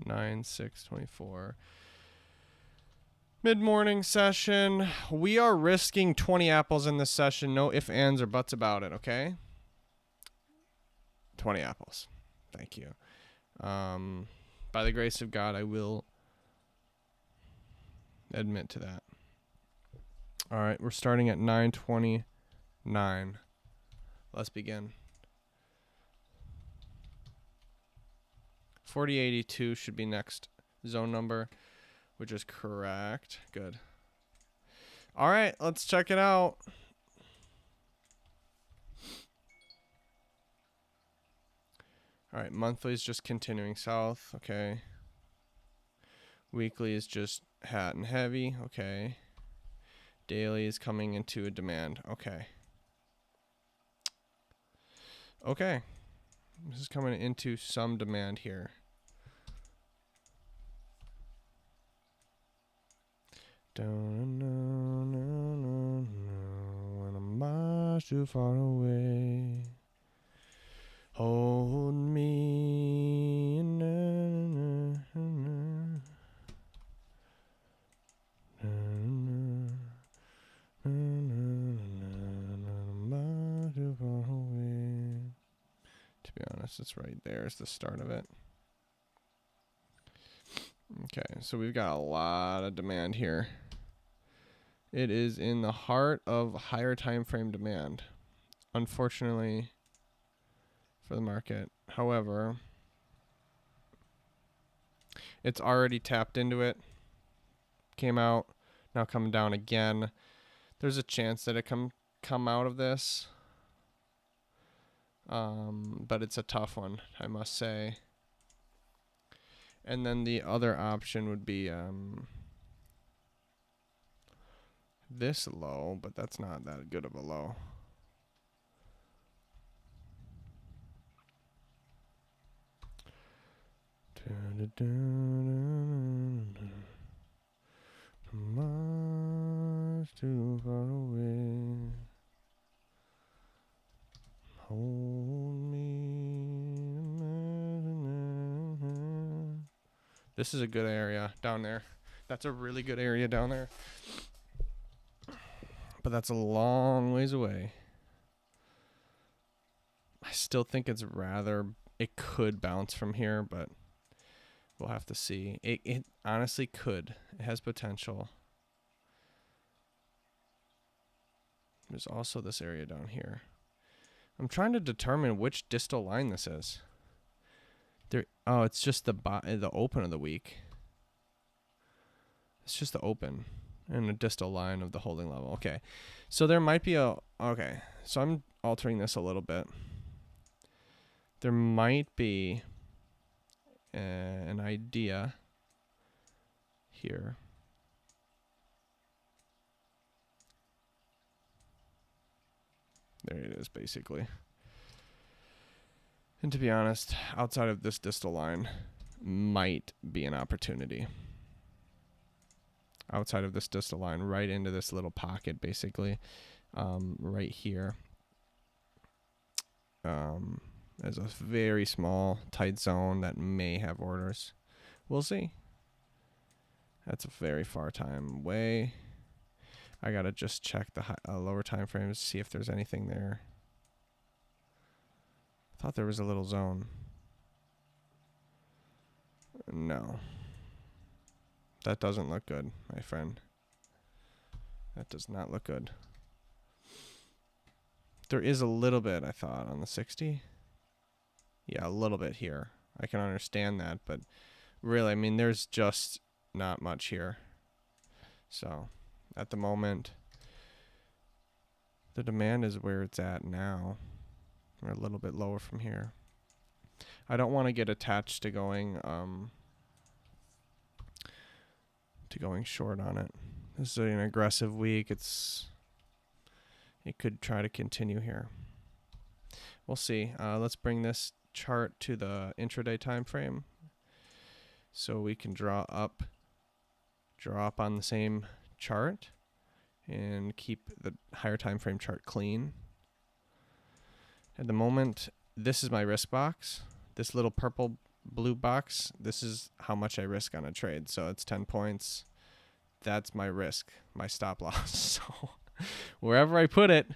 9/6/24. Mid-morning session. We are risking 20 apples in this session. No ifs, ands, or buts about it, okay? 20 apples. Thank you. By the grace of God, I will admit to that. All right, we're starting at 9:29. Let's begin. 4082 should be next zone number, which is correct. Good. All right, let's check it out. All right, monthly is just continuing south. Okay. Weekly is just hat and heavy. Okay. Daily is coming into a demand. Okay. Okay. This is coming into some demand here. When I'm miles too far away, hold me. To be honest, it's right there. It's the start of it. Okay, so we've got a lot of demand here. It is in the heart of higher time frame demand, unfortunately for the market. However, it's already tapped into it. Came out, now coming down again. There's a chance that it come out of this. But it's a tough one, I must say. And then the other option would be this low, but that's not that good of a low. Much too far away. Hold me. This is a good area down there. That's a really good area down there. But that's a long ways away. I still think it could bounce from here, but we'll have to see. It honestly could. It has potential. There's also this area down here. I'm trying to determine which distal line this is. Oh, it's just the open of the week. It's just the open and a distal line of the holding level. Okay. So there might be okay. So I'm altering this a little bit. There might be an idea here. There it is, basically. And to be honest, outside of this distal line might be an opportunity. Outside of this distal line, right into this little pocket, basically, right here. There's a very small, tight zone that may have orders. We'll see. That's a very far time away. I gotta just check the lower time frames to see if there's anything there. I thought there was a little zone. No. That doesn't look good, my friend. That does not look good. There is a little bit, I thought, on the 60. Yeah, a little bit here. I can understand that, but really, I mean, there's just not much here. So, at the moment, the demand is where it's at now. We're a little bit lower from here. I don't want to get attached to going short on it. This is an aggressive week. It could try to continue here. We'll see. Let's bring this chart to the intraday time frame so we can draw up on the same chart and keep the higher time frame chart clean. At the moment, this is my risk box. This little purple blue box, this is how much I risk on a trade. So it's 10 points. That's my risk, my stop loss. So wherever I put it,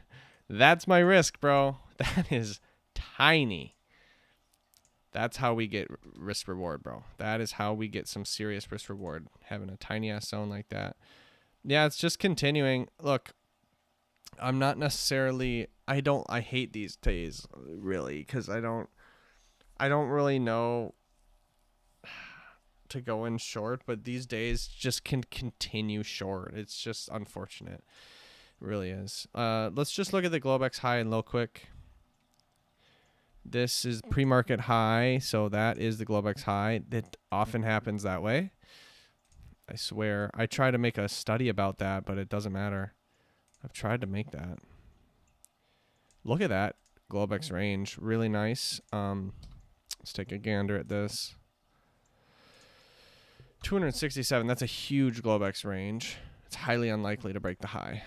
that's my risk, bro. That is tiny. That's how we get risk reward, bro. That is how we get some serious risk reward, having a tiny ass zone like that. Yeah, it's just continuing. Look, I'm not necessarily, I hate these days really, because I don't really know to go in short, but these days just can continue short. It's just unfortunate. It really is. Let's just look at the Globex high and low quick. This is pre-market high, so that is the Globex high. It often happens that way. I swear. I try to make a study about that, but it doesn't matter. I've tried to make that. Look at that Globex range. Really nice. Let's take a gander at this. 267. That's a huge Globex range. It's highly unlikely to break the high.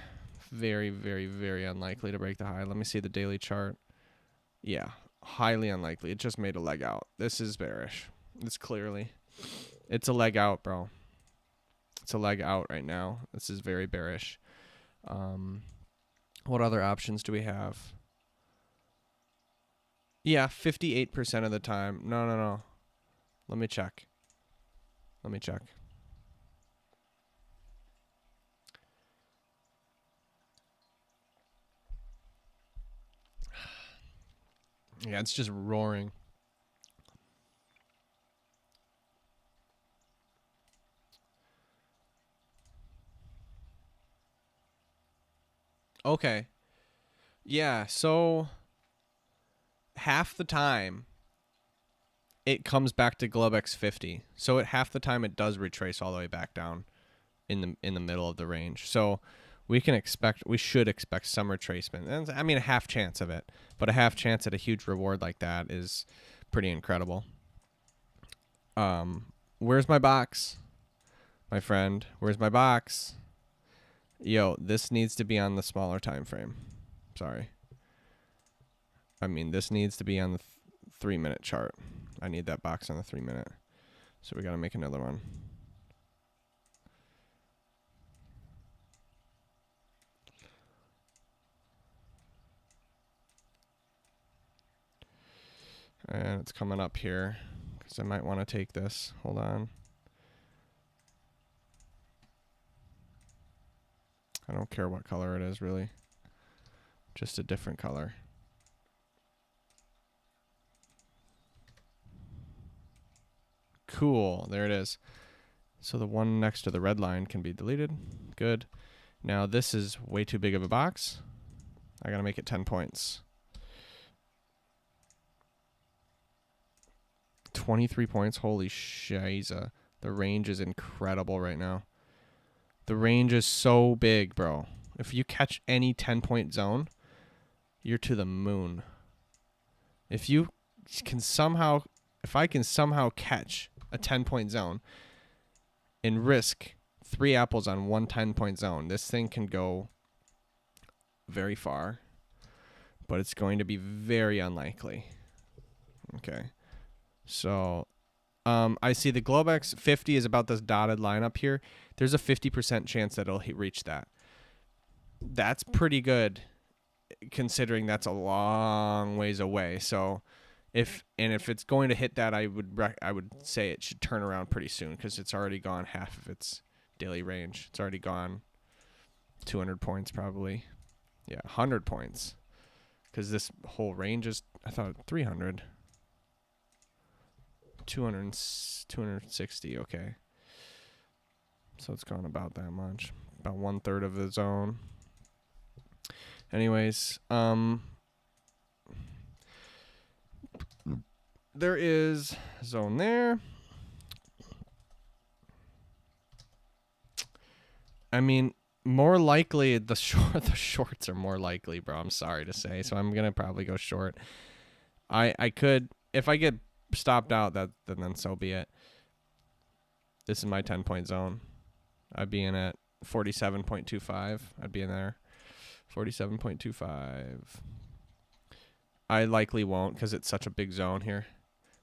Very, very, very unlikely to break the high. Let me see the daily chart. Yeah, highly unlikely. It just made a leg out. This is bearish. It's a leg out, bro. It's a leg out right now. This is very bearish. What other options do we have? Yeah, 58% of the time. No. Let me check. Yeah, it's just roaring. Okay. Yeah, so half the time it comes back to Globex 50. So at half the time it does retrace all the way back down in the middle of the range. So we should expect some retracement. And I mean, a half chance of it, but a half chance at a huge reward like that is pretty incredible. Where's my box? My friend, where's my box? Yo, this needs to be on the smaller time frame. Sorry. I mean, this needs to be on the 3-minute chart. I need that box on the 3-minute. So we got to make another one. And it's coming up here because I might want to take this. Hold on. I don't care what color it is, really. Just a different color. Cool. There it is. So the one next to the red line can be deleted. Good. Now this is way too big of a box. I got to make it 10 points. 23 points. Holy shiza. The range is incredible right now. The range is so big, bro. If you catch any 10-point zone, you're to the moon. If I can somehow catch a 10-point zone and risk 3 apples on one 10-point zone, this thing can go very far, but it's going to be very unlikely. Okay. So I see the Globex 50 is about this dotted line up here. There's a 50% chance that it'll reach that. That's pretty good considering that's a long ways away. So if it's going to hit that, I would say it should turn around pretty soon because it's already gone half of its daily range. It's already gone 200 points probably. Yeah, 100 points because this whole range is, I thought, 300. 260, okay. So it's gone about that much. About 1/3 of the zone. Anyways, there is a zone there. I mean, more likely the shorts are more likely, bro. I'm sorry to say. So I'm gonna probably go short. I could, if I get stopped out, then so be it. This is my 10-point zone. I'd be in at 47.25. I'd be in there. 47.25. I likely won't because it's such a big zone here.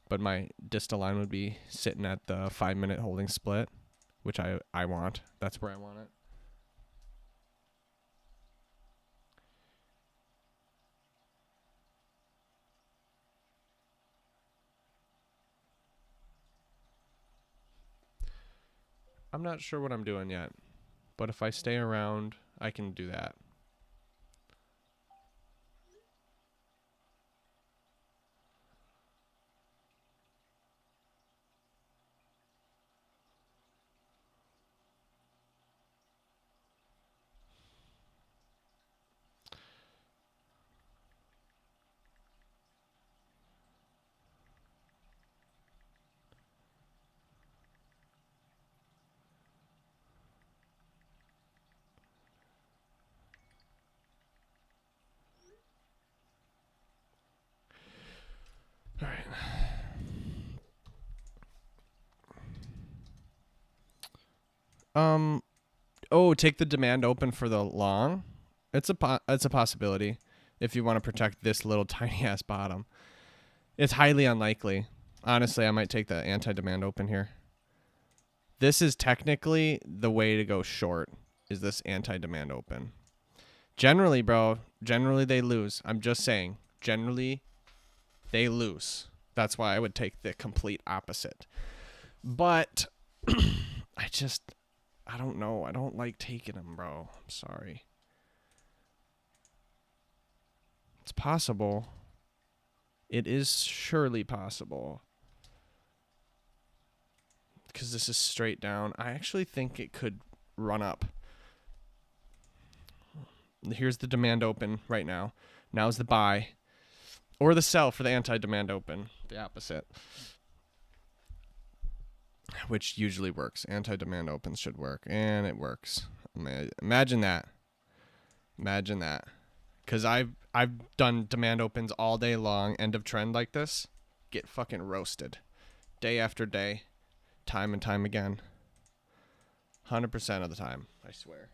but my distal line would be sitting at the 5-minute holding split, which I want. That's where I want it. I'm not sure what I'm doing yet, but if I stay around, I can do that. All right. Take the demand open for the long. It's a possibility if you want to protect this little tiny ass bottom. It's highly unlikely. Honestly, I might take the anti-demand open here. This is technically the way to go short, is this anti-demand open. Generally, bro, they lose. I'm just saying, generally they lose. That's why I would take the complete opposite. But I don't know. I don't like taking them, bro. I'm sorry. It's possible. It is surely possible. Because this is straight down. I actually think it could run up. Here's the demand open right now. Now's the buy. Or the sell for the anti-demand open. The opposite. Which usually works. Anti-demand opens should work. And it works. Imagine that. Imagine that. Because I've done demand opens all day long. End of trend like this. Get fucking roasted. Day after day. Time and time again. 100% of the time. I swear.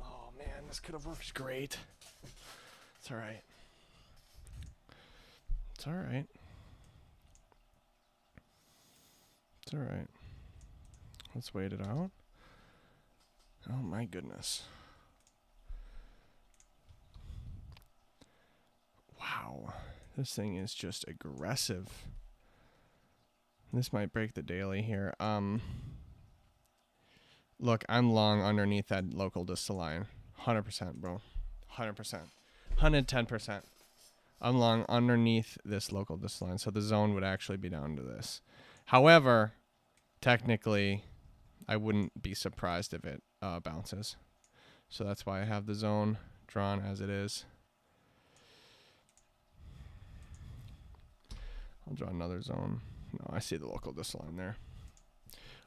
Oh man, this could have worked great. It's alright. It's alright. It's alright. Let's wait it out. Oh my goodness. Wow. This thing is just aggressive. This might break the daily here. Look, I'm long underneath that local distal line. 100%, bro. 100%. 110%. I'm long underneath this local distal line, so the zone would actually be down to this. However, technically, I wouldn't be surprised if it bounces. So that's why I have the zone drawn as it is. I'll draw another zone. No, I see the local distal line there.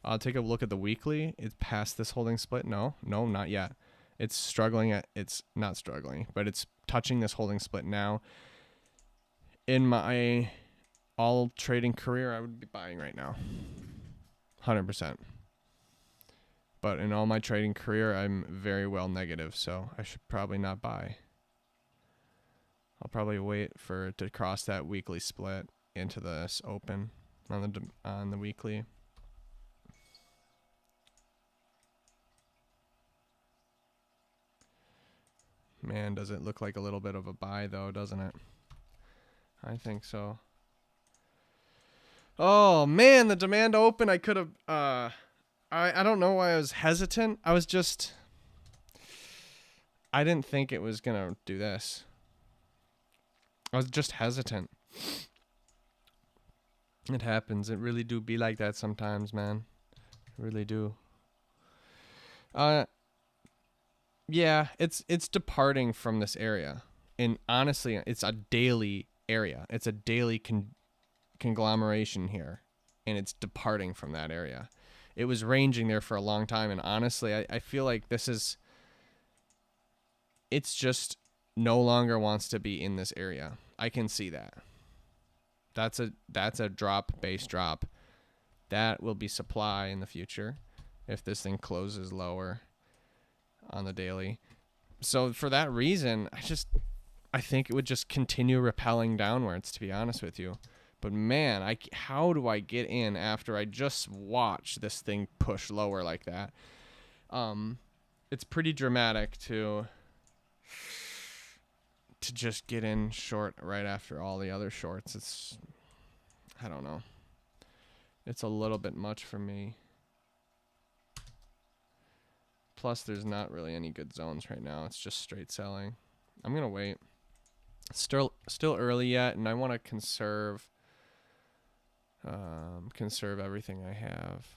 I'll take a look at the weekly. It's past this holding split. No, not yet. It's struggling it's not struggling, but it's touching this holding split now. In my all trading career, I would be buying right now. 100%. But in all my trading career, I'm very well negative, so I should probably not buy. I'll probably wait for it to cross that weekly split into this open on the weekly. Man, does it look like a little bit of a buy though, doesn't it? I think so. Oh man, the demand open. I could have I don't know why I was hesitant. I didn't think it was gonna do this. I was just hesitant. It happens. It really do be like that sometimes, man. It really do. Yeah, it's departing from this area. And honestly, it's a daily area. It's a daily conglomeration here. And it's departing from that area. It was ranging there for a long time. And honestly, I feel like it's just no longer wants to be in this area. I can see that. That's a drop, base drop. That will be supply in the future if this thing closes lower on the daily. So for that reason, I think it would just continue repelling downwards, to be honest with you. But man, how do I get in after I just watched this thing push lower like that? It's pretty dramatic to just get in short right after all the other shorts. I don't know. It's a little bit much for me. Plus, there's not really any good zones right now. It's just straight selling. I'm going to wait. It's still early yet, and I want to conserve everything I have.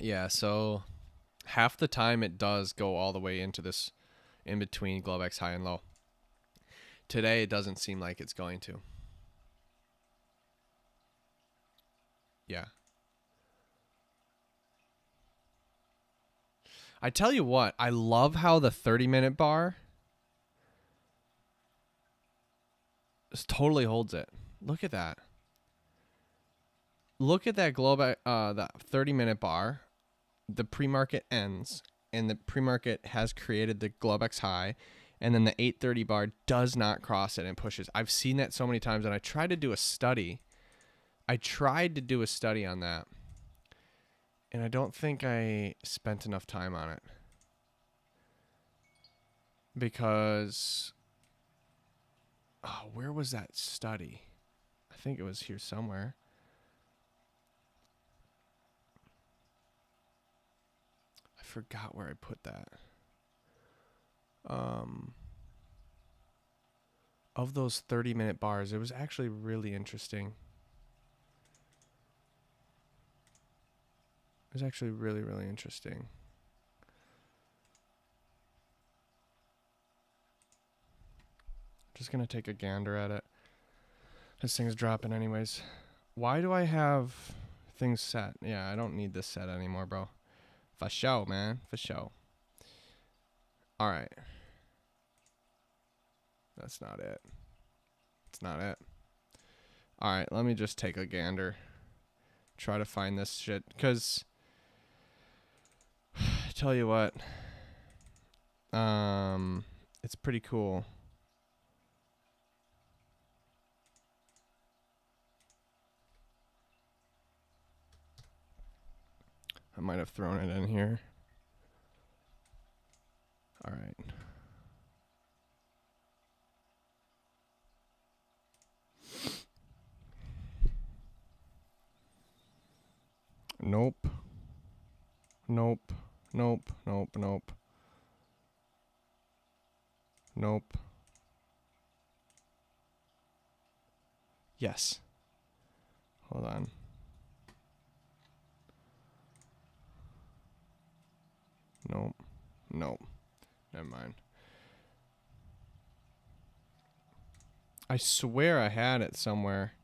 Yeah, so half the time it does go all the way into this in between Globex high and low. Today, it doesn't seem like it's going to. Yeah. I tell you what, I love how the 30-minute bar totally holds it. Look at that. Look at that that 30-minute bar. The pre-market ends, and the pre-market has created the Globex high. And then the 830 bar does not cross it and pushes. I've seen that so many times, and I tried to do a study. on that. And I don't think I spent enough time on it. Because, where was that study? I think it was here somewhere. I forgot where I put that. Of those 30-minute bars, it was actually really interesting. It was actually really, really interesting. Just going to take a gander at it. This thing's dropping anyways. Why do I have things set? Yeah, I don't need this set anymore, bro. For show, man. For show. All right. That's not it. It's not it. All right, let me just take a gander. Try to find this shit. Because, tell you what. It's pretty cool. I might have thrown it in here. All right. Nope. Nope. Nope. Nope. Nope. Nope. Yes. Hold on. Nope. Nope. Never mind. I swear I had it somewhere.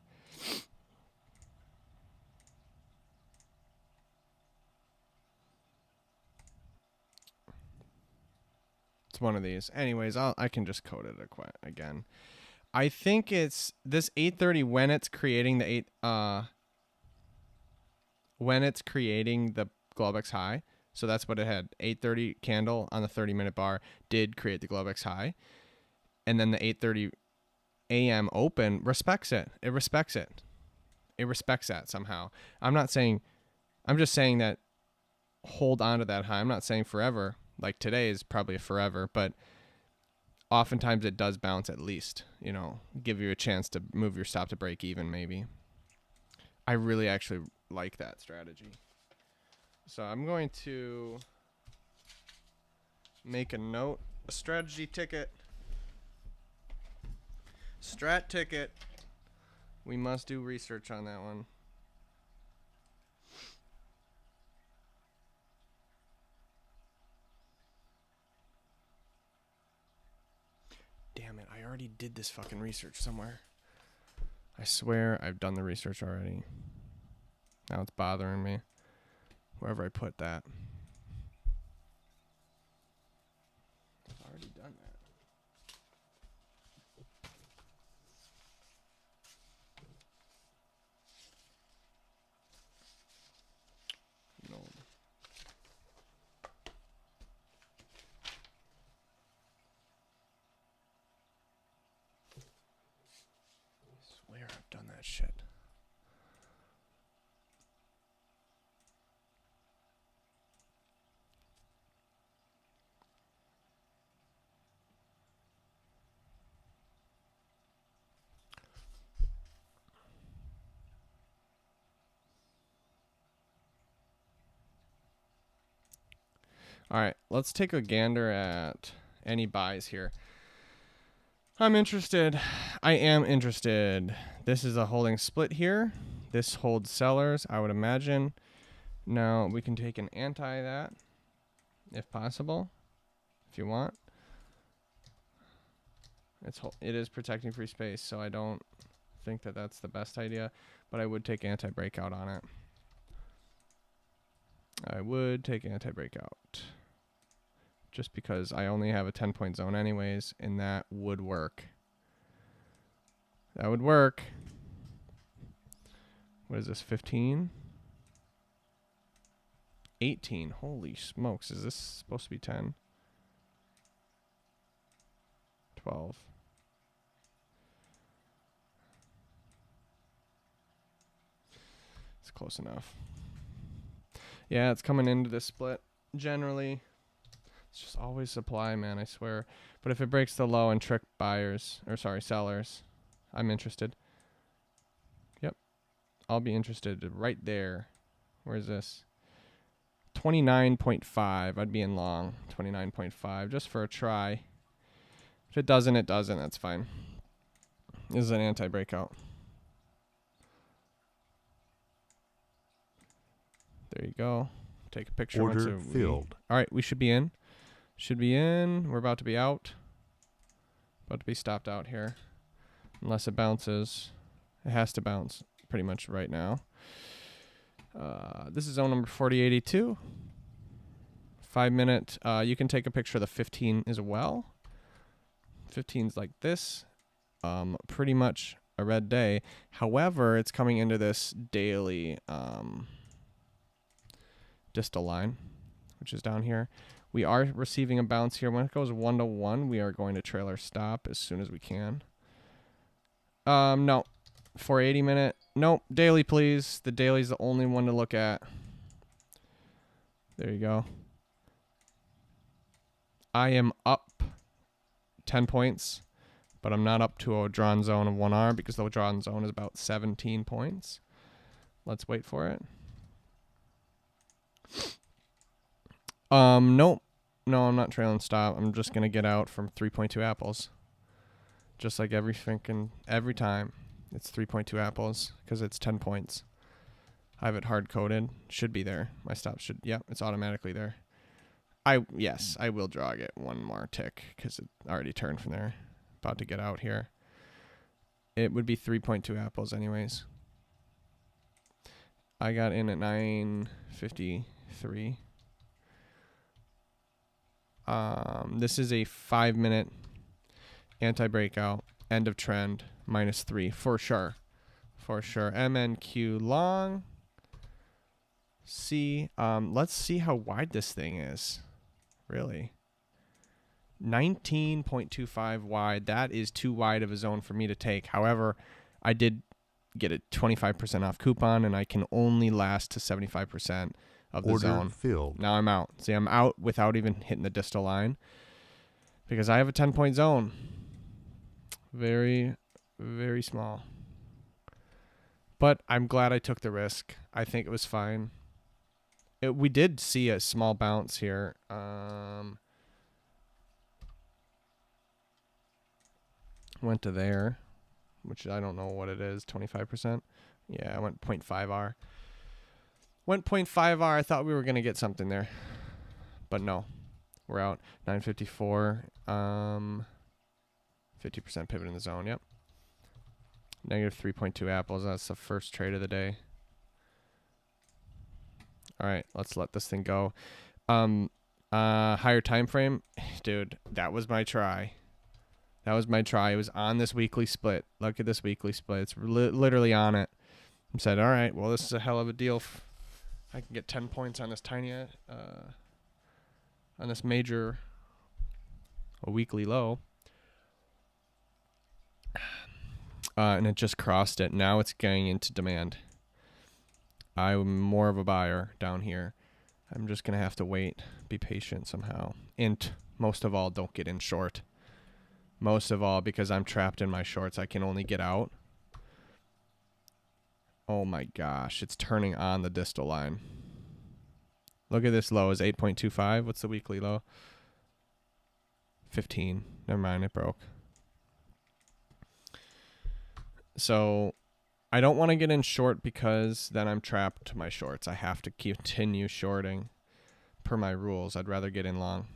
It's one of these. Anyways, I can just code it again. I think it's this 830 when it's creating the Globex high. So that's what it had. 830 candle on the 30-minute bar did create the Globex high. And then the 830 AM open respects it. It respects it. It respects that somehow. I'm just saying that hold on to that high. I'm not saying forever. Like today is probably a forever, but oftentimes it does bounce at least, give you a chance to move your stop to break even maybe. I really actually like that strategy. So I'm going to make a note, a strategy ticket. Strat ticket. We must do research on that one. Damn it, I already did this fucking research somewhere. I swear I've done the research already. Now it's bothering me. Wherever I put that. I've already done that. No. I swear I've done that shit. All right, let's take a gander at any buys here. I'm interested. I am interested. This is a holding split here. This holds sellers, I would imagine. Now we can take an anti that, if possible, if you want. It is protecting free space, so I don't think that that's the best idea, but I would take anti-breakout on it. I would take anti-breakout. Just because I only have a 10-point zone anyways, and that would work. That would work. What is this, 15? 18. Holy smokes. Is this supposed to be 10? 12. It's close enough. Yeah, it's coming into this split. Generally, it's just always supply, man, I swear. But if it breaks the low and trick sellers, I'm interested. Yep. I'll be interested right there. Where is this? 29.5. I'd be in long. 29.5 just for a try. If it doesn't, it doesn't. That's fine. This is an anti-breakout. There you go. Take a picture. Order filled. All right, we should be in. Should be in. We're about to be out. About to be stopped out here. Unless it bounces. It has to bounce pretty much right now. This is zone number 4082. 5 minute. You can take a picture of the 15 as well. 15's like this. Pretty much a red day. However, it's coming into this daily distal line, which is down here. We are receiving a bounce here. When it goes 1-to-1, we are going to trail our stop as soon as we can. No. 480 minute. Nope. Daily, please. The daily's the only one to look at. There you go. I am up 10 points, but I'm not up to a drawn zone of 1R because the drawn zone is about 17 points. Let's wait for it. Nope. No, I'm not trailing stop. I'm just going to get out from 3.2 apples. Just like every time. It's 3.2 apples because it's 10 points. I have it hard coded. Should be there. My stop should, yeah, it's automatically there. Yes, I will drag it one more tick because it already turned from there. About to get out here. It would be 3.2 apples anyways. I got in at 9:53. This is a 5-minute anti-breakout, end of trend, -3 for sure. For sure. MNQ long. C. Let's see how wide this thing is. Really. 19.25 wide. That is too wide of a zone for me to take. However, I did get a 25% off coupon, and I can only last to 75% of the zone. Filled. Now I'm out. See, I'm out without even hitting the distal line because I have a 10-point zone. Very, very small. But I'm glad I took the risk. I think it was fine. We did see a small bounce here. Went to there, which I don't know what it is, 25%. Yeah, I went 0.5R. Went 0.5R. I thought we were going to get something there. But no. We're out. 954. 50% pivot in the zone. Yep. Negative 3.2 apples. That's the first trade of the day. All right, let's let this thing go. Higher time frame. Dude, that was my try. That was my try. It was on this weekly split. Look at this weekly split. It's literally on it. I said, all right, well, this is a hell of a deal. I can get 10 points on this tiny, on this major, a weekly low. And it just crossed it. Now it's getting into demand. I'm more of a buyer down here. I'm just going to have to wait, be patient somehow. And most of all, don't get in short. Most of all, because I'm trapped in my shorts, I can only get out. Oh my gosh, it's turning on the distal line. Look at this low is 8.25. What's the weekly low? 15. Never mind, it broke. So I don't want to get in short because then I'm trapped to my shorts. I have to continue shorting per my rules. I'd rather get in long.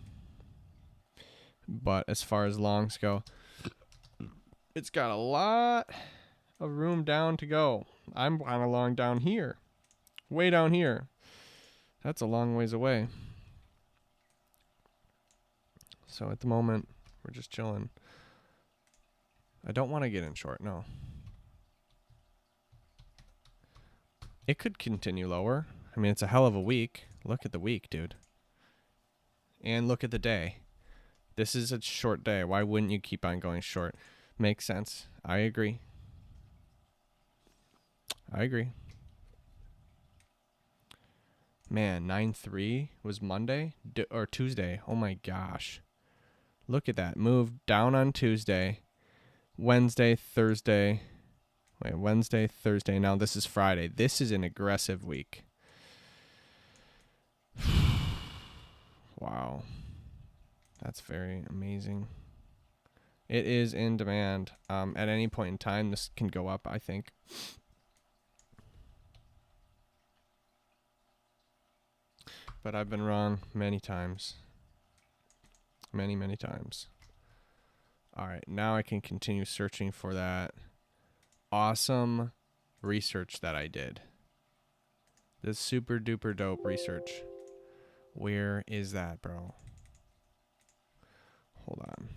But as far as longs go, it's got a lot of room down to go. I'm on a long down here. Way down here. That's a long ways away. So at the moment, we're just chilling. I don't want to get in short, no. It could continue lower. I mean, it's a hell of a week. Look at the week, dude. And look at the day. This is a short day. Why wouldn't you keep on going short? Makes sense. I agree. I agree. Man, 9-3 was Monday or Tuesday. Oh my gosh. Look at that. Move down on Tuesday. Wednesday, Thursday. Wait, Wednesday, Thursday. Now this is Friday. This is an aggressive week. Wow. That's very amazing. It is in demand. At any point in time, this can go up, I think. But I've been wrong many times. Many, many times. All right, now I can continue searching for that awesome research that I did. This super duper dope research. Where is that, bro? Hold on.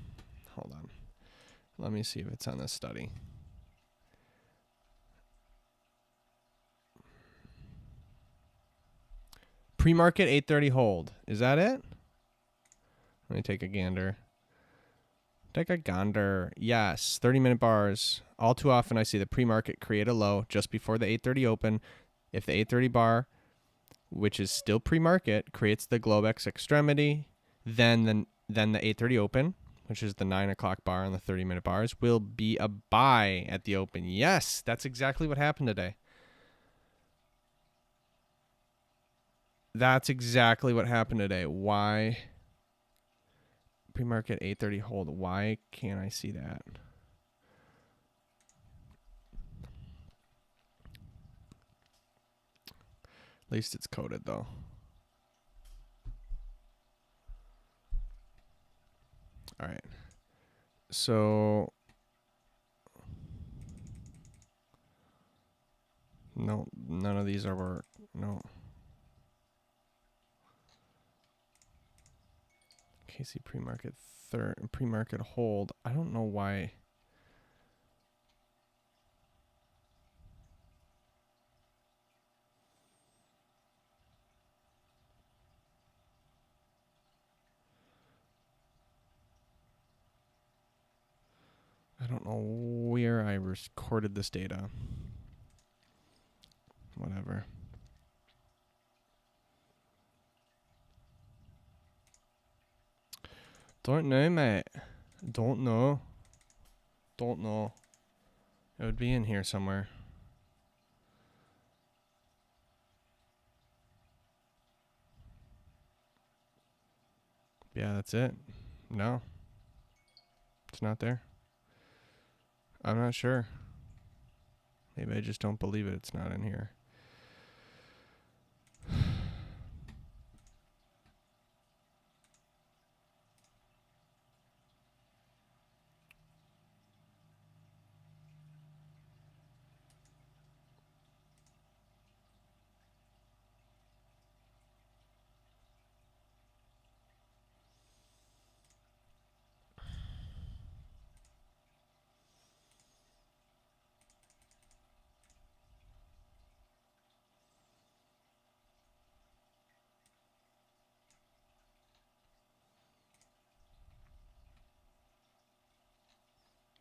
Let me see if it's on this study. Pre-market 830 hold. Is that it? Let me take a gander. Yes, 30-minute bars. All too often I see the pre-market create a low just before the 830 open. If the 830 bar, which is still pre-market, creates the Globex extremity, then the 830 open, which is the 9 o'clock bar on the 30-minute bars, will be a buy at the open. Yes, that's exactly what happened today. That's exactly what happened today. Why? Pre-market 830 hold. Why can't I see that? At least it's coded though. All right. So no, none of these are work. No. KC pre-market pre-market hold. I don't know why. I don't know where I recorded this data. Whatever. Don't know, mate. Don't know. Don't know. It would be in here somewhere. Yeah, that's it. No. It's not there. I'm not sure. Maybe I just don't believe it. It's not in here.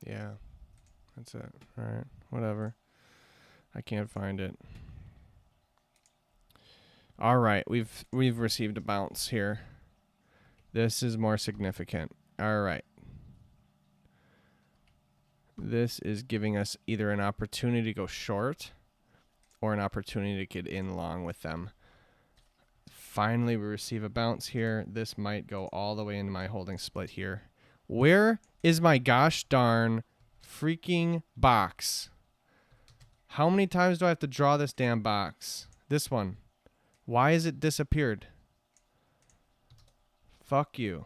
Yeah. That's it. All right. Whatever. I can't find it. All right. We've received a bounce here. This is more significant. All right. This is giving us either an opportunity to go short or an opportunity to get in long with them. Finally, we receive a bounce here. This might go all the way into my holding split here. Where is my gosh darn freaking box? How many times do I have to draw this damn box? This one. Why is it disappeared? Fuck you.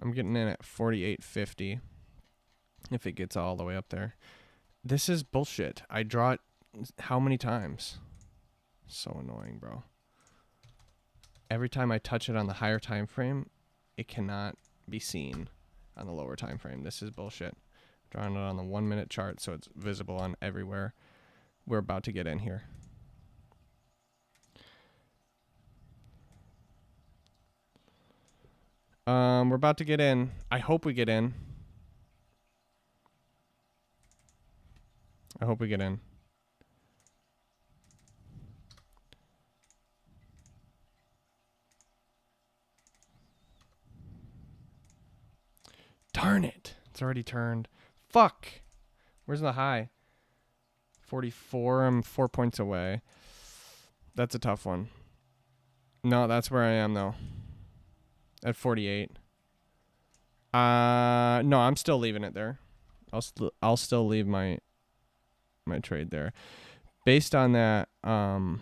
I'm getting in at 48.50 if it gets all the way up there. This is bullshit. I draw it how many times? So annoying, bro. Every time I touch it on the higher time frame, it cannot be seen on the lower time frame. This is bullshit. Drawing it on the 1 minute chart so it's visible on everywhere. We're about to get in here. We're about to get in. I hope we get in. I hope we get in. Darn it. It's already turned. Fuck. Where's the high? 44. I'm 4 points away. That's a tough one. No, that's where I am, though. At 48. No, I'm still leaving it there. I'll still leave my trade there. Based on that, oh,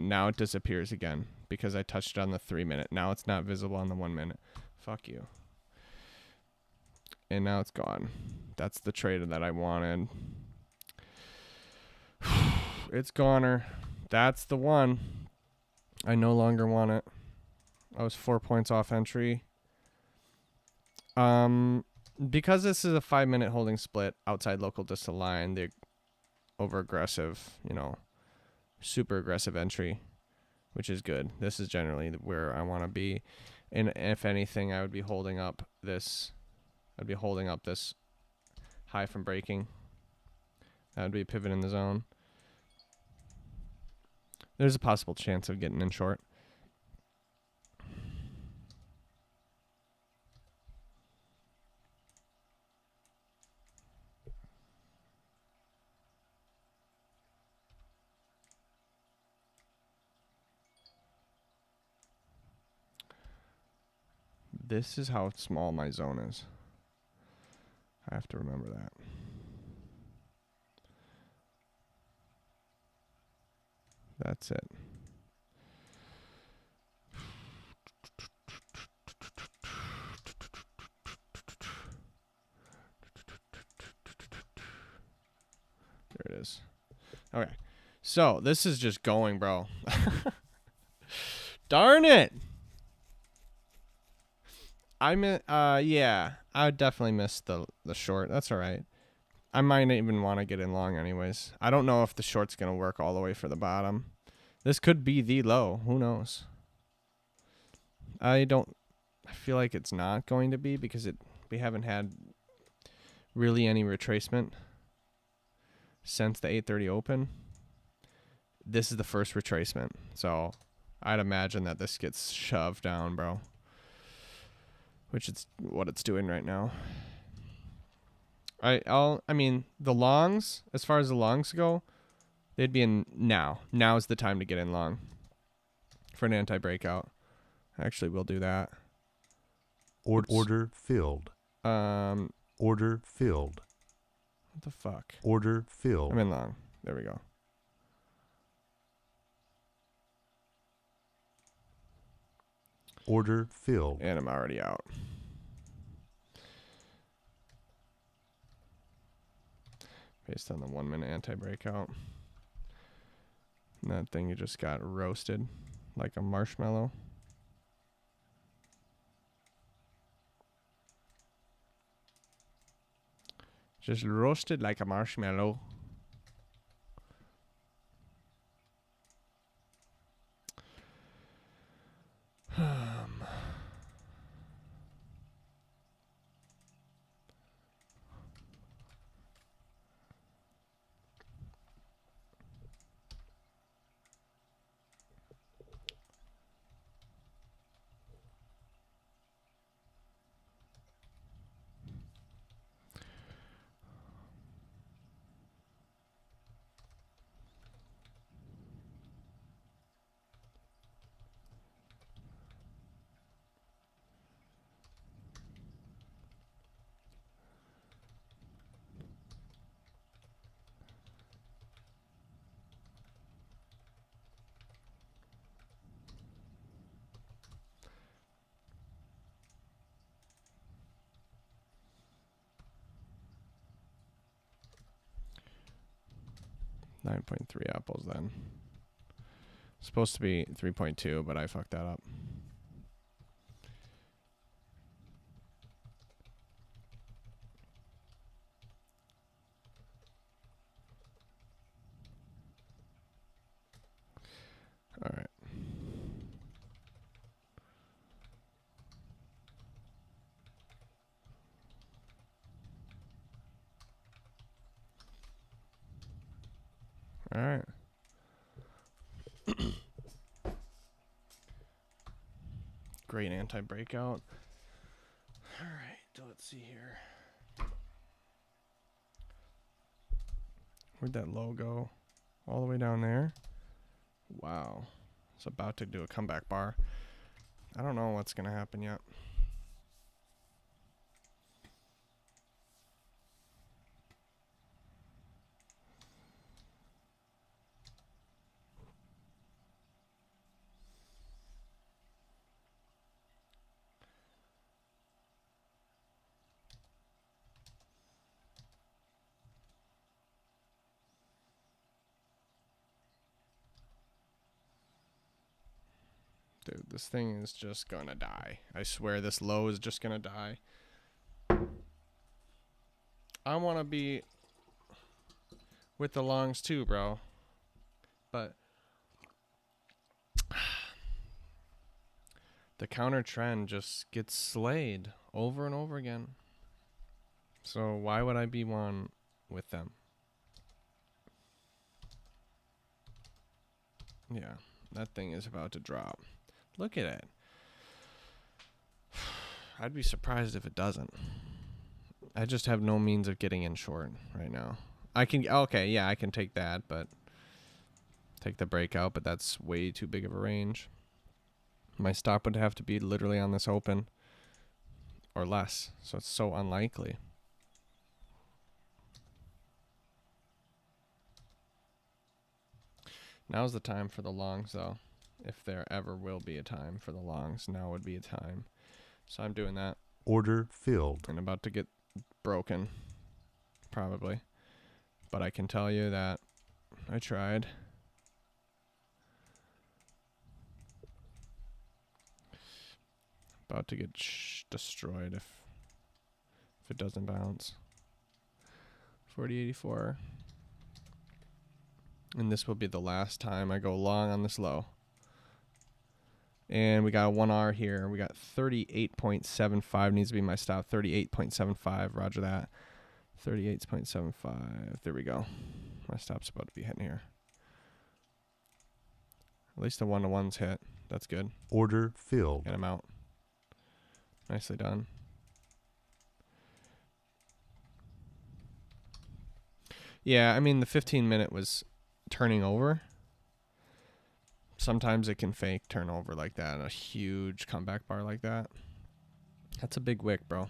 now it disappears again because I touched on the 3 minute. Now it's not visible on the 1 minute. Fuck you. And now it's gone. That's the trade that I wanted. It's goner. That's the one. I no longer want it. I was 4 points off entry. Because this is a 5 minute holding split outside local distal line, the over aggressive, super aggressive entry, which is good. This is generally where I want to be. And if anything, I would be holding up this. I'd be holding up this high from breaking. That would be a pivot in the zone. There's a possible chance of getting in short. This is how small my zone is. I have to remember that. That's it. There it is. Okay. So this is just going, bro. Darn it. Yeah, I would definitely miss the short. That's all right. I might even want to get in long anyways. I don't know if the short's going to work all the way for the bottom. This could be the low. Who knows? I feel like it's not going to be because we haven't had really any retracement since the 8:30 open. This is the first retracement. So I'd imagine that this gets shoved down, bro. Which is what it's doing right now. I mean, the longs, as far as the longs go, they'd be in now. Now's the time to get in long for an anti-breakout. Actually, we'll do that. Order filled. Order filled. What the fuck? Order filled. I'm in long. There we go. Order filled. And I'm already out. Based on the 1 minute anti-breakout. And that thing you just got roasted like a marshmallow. Just roasted like a marshmallow. Um, 9.3 apples then. Supposed to be 3.2, but I fucked that up. All right. All right. Great anti-breakout. All right, let's see here. Where'd that low go? All the way down there? Wow. It's about to do a comeback bar. I don't know what's going to happen yet. Dude, this thing is just gonna die. I swear this low is just gonna die. I want to be with the longs too, bro. But the counter trend just gets slayed over and over again. So why would I be one with them? Yeah, that thing is about to drop. Look at it. I'd be surprised if it doesn't. I just have no means of getting in short right now. I can, okay, yeah, I can take that, but take the breakout, but that's way too big of a range. My stop would have to be literally on this open or less, so it's so unlikely. Now's the time for the longs, though. If there ever will be a time for the longs, now would be a time. So I'm doing that. Order filled. And about to get broken, probably. But I can tell you that I tried. About to get destroyed if it doesn't bounce. 40.84. And this will be the last time I go long on this low. And we got a 1R here. We got 38.75 needs to be my stop. 38.75. Roger that. 38.75. There we go. My stop's about to be hitting here. At least the 1-to-1's hit. That's good. Order filled. Get him out. Nicely done. Yeah, I mean, the 15-minute was turning over. Sometimes it can fake turnover like that. A huge comeback bar like that. That's a big wick, bro.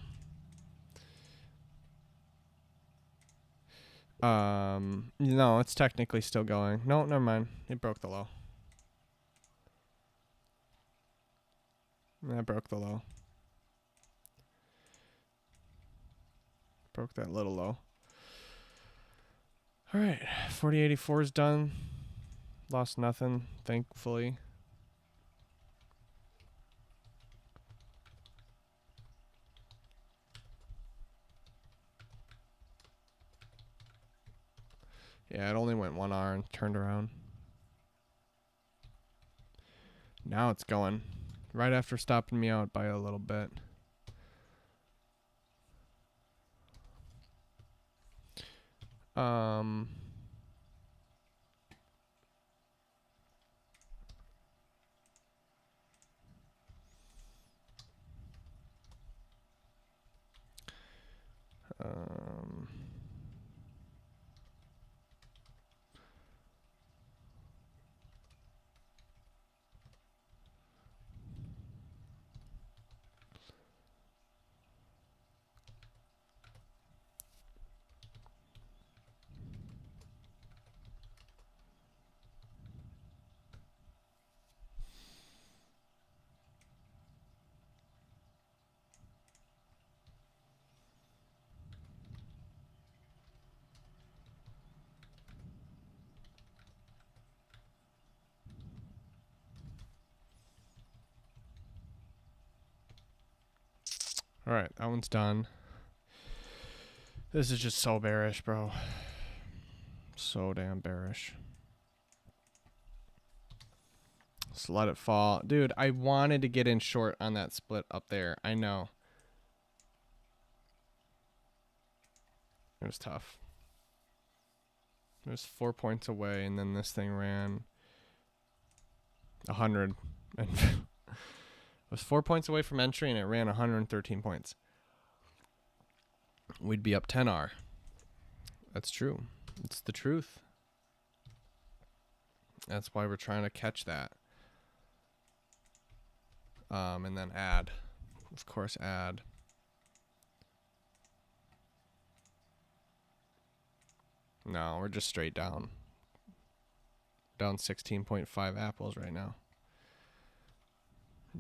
No, it's technically still going. No, never mind. It broke the low. That broke the low. Broke that little low. All right, 40.84 is done. Lost nothing, thankfully. Yeah, it only went 1R and turned around. Now it's going. Right after stopping me out by a little bit. All right, that one's done. This is just so bearish, bro. So damn bearish. Just let it fall. Dude, I wanted to get in short on that split up there. I know. It was tough. It was 4 points away, and then this thing ran 100. And it was 4 points away from entry, and it ran 113 points. We'd be up 10R. That's true. It's the truth. That's why we're trying to catch that. And then add. Of course, add. No, we're just straight down. Down 16.5 apples right now.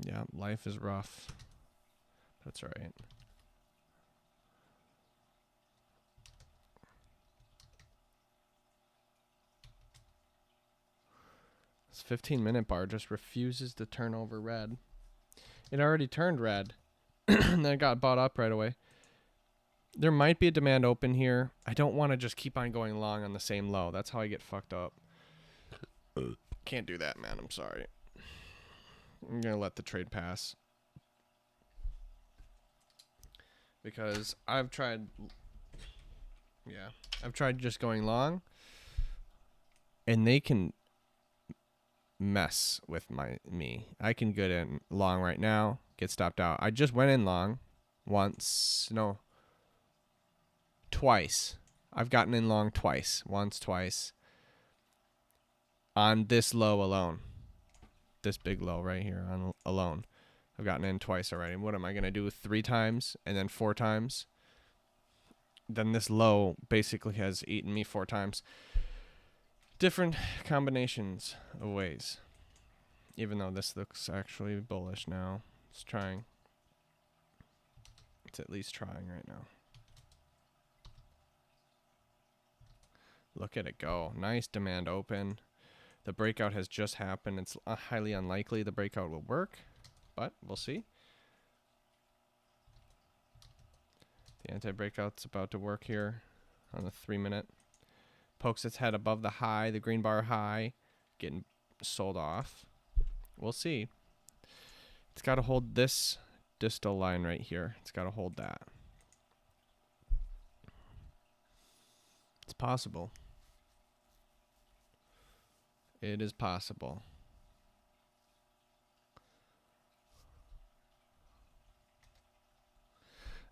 Yeah, life is rough. That's right. This 15-minute bar just refuses to turn over red. It already turned red. And then it got bought up right away. There might be a demand open here. I don't want to just keep on going long on the same low. That's how I get fucked up. Can't do that, man. I'm sorry. I'm going to let the trade pass. Because I've tried... Yeah. I've tried just going long. And they can mess with me. I can get in long right now. Get stopped out. I just went in long once. No. Twice. I've gotten in long twice. Once, twice. On this low alone. This big low right here on alone. I've gotten in twice already. What am I going to do? 3 times and then 4 times? Then this low basically has eaten me 4 times. different combinations of ways. Even though this looks actually bullish now. It's trying. It's at least trying right now. Look at it go. Nice demand open. The breakout has just happened. It's highly unlikely the breakout will work, but we'll see. The anti-breakout's about to work here on the 3-minute. Pokes its head above the high, the green bar high, getting sold off. We'll see. It's got to hold this distal line right here. It's got to hold that. It's possible. It is possible.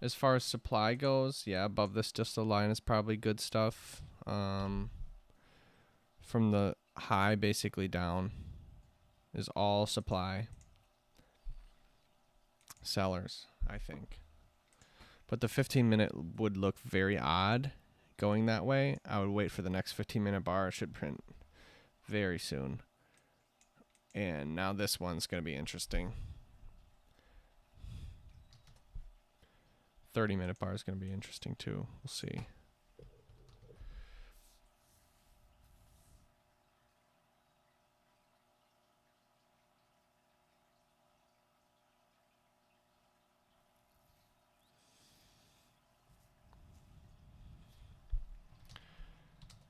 As far as supply goes, yeah, above this distal line is probably good stuff. From the high basically down is all supply. Sellers, I think. But the 15-minute would look very odd going that way. I would wait for the next 15-minute bar. It should print very soon. And now this one's going to be interesting. 30-minute bar is going to be interesting too. We'll see.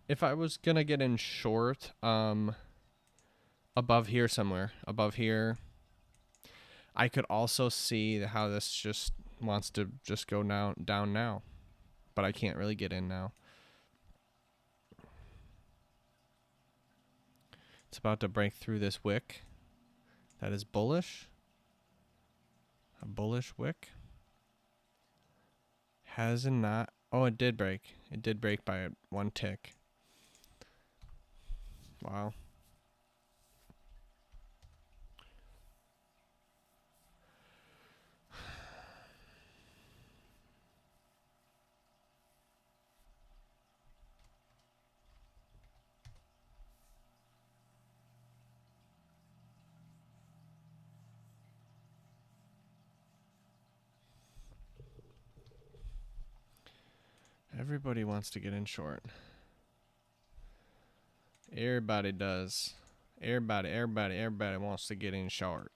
If I was going to get in short, above here somewhere, above here, I could also see how this just wants to just go down now, but I can't really get in now. It's about to break through this wick. That is bullish. A bullish wick. Has not. Oh, it did break. It did break by 1 tick. Wow. Everybody wants to get in short. Everybody does. Everybody wants to get in short.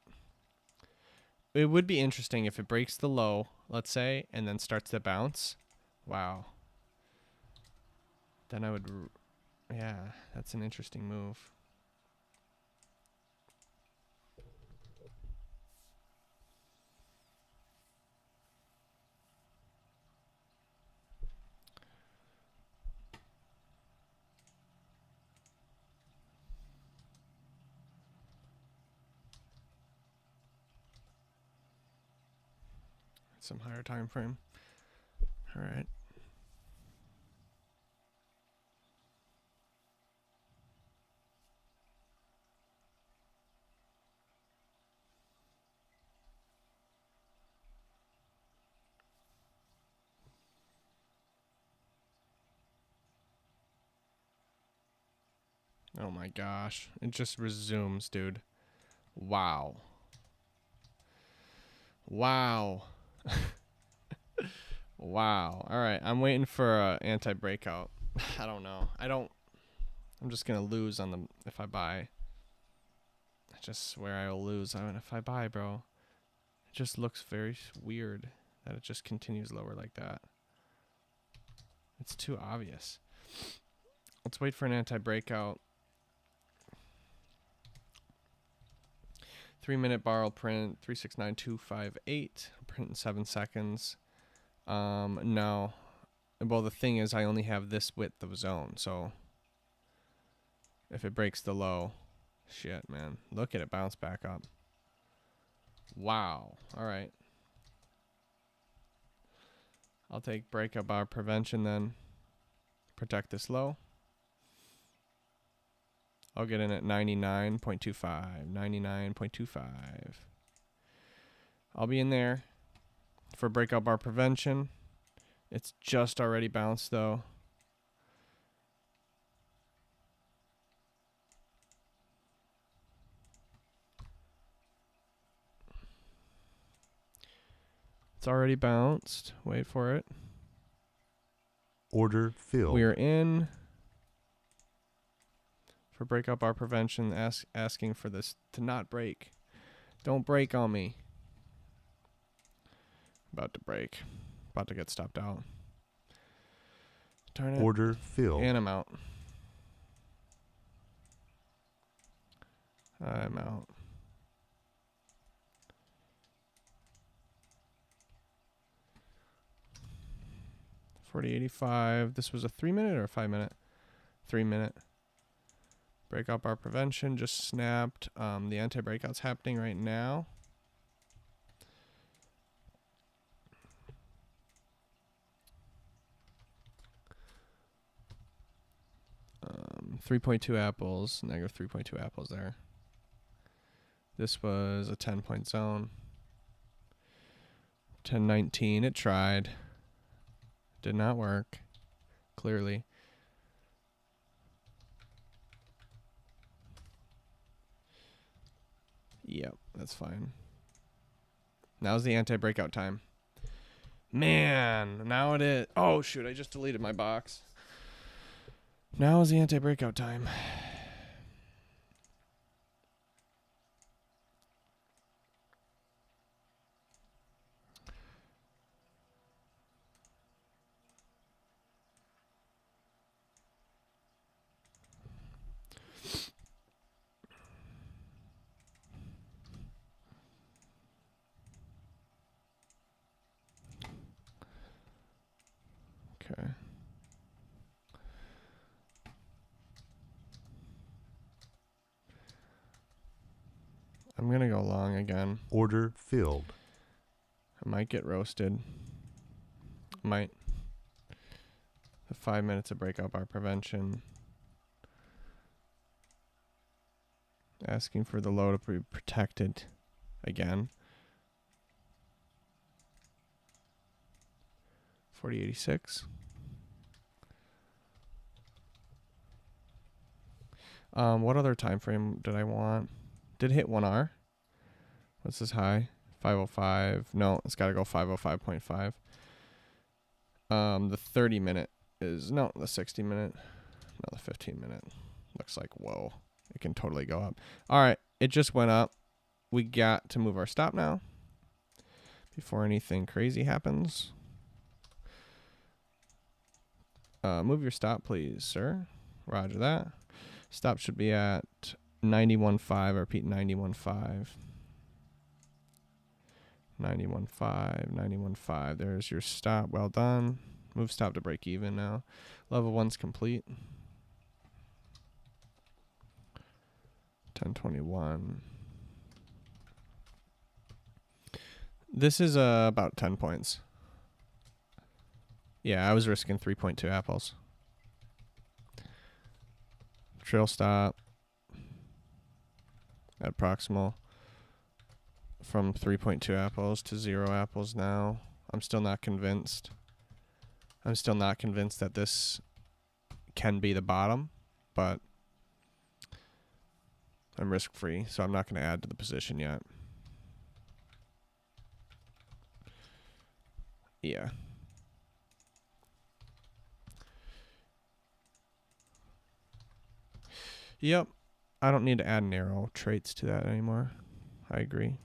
It would be interesting if it breaks the low, let's say, and then starts to bounce. Wow. Then I would, yeah, that's an interesting move. Some higher time frame. All right. Oh my gosh. It just resumes, dude. Wow. Wow. Wow. All right. I'm waiting for a anti-breakout. I don't know. I'm just going to lose on the if I buy. I just swear I will lose if I buy, bro. It just looks very weird that it just continues lower like that. It's too obvious. Let's wait for an anti-breakout. 3-minute bar will print 369258. Print in 7 seconds. No. Well, the thing is, I only have this width of zone, so if it breaks the low, shit, man. Look at it bounce back up. Wow. All right. I'll take breakout bar prevention then. Protect this low. I'll get in at 99.25. 99.25. I'll be in there for breakout bar prevention. It's just already bounced though. It's already bounced. Wait for it. Order filled. We are in for breakup bar prevention, asking for this to not break. Don't break on me. About to break. About to get stopped out. Darn it. Order filled. And I'm out. I'm out. $40.85. This was a 3-minute or a 5-minute? 3-minute. Breakout bar prevention just snapped. The anti-breakout's happening right now. -3.2 apples, -3.2 apples there. This was a 10-point zone. 10.19. It tried. Did not work. Clearly. Yep, that's fine. Now's the anti-breakout time. Man, now it is. Oh, shoot, I just deleted my box. Now is the anti-breakout time. Okay. I'm going to go long again. Order filled. I might get roasted. Might. The 5 minutes of breakout bar prevention. Asking for the low to be protected again. 40.86. What other time frame did I want? Did hit 1R. What's this high? 505. No, it's got to go 505.5. The 30 minute is no, the 60 minute. No, the 15 minute. Looks like whoa. It can totally go up. All right, it just went up. We got to move our stop now before anything crazy happens. Move your stop, please, sir. Roger that. Stop should be at 91.5. I repeat, 91.5. 91.5. 91.5. There's your stop. Well done. Move stop to break even now. Level 1's complete. 1021. This is about 10 points. Yeah, I was risking 3.2 apples. Trail stop at proximal from 3.2 apples to 0 apples now. I'm still not convinced. I'm still not convinced that this can be the bottom, but I'm risk free, so I'm not going to add to the position yet. Yeah. Yep. I don't need to add narrow traits to that anymore. I agree.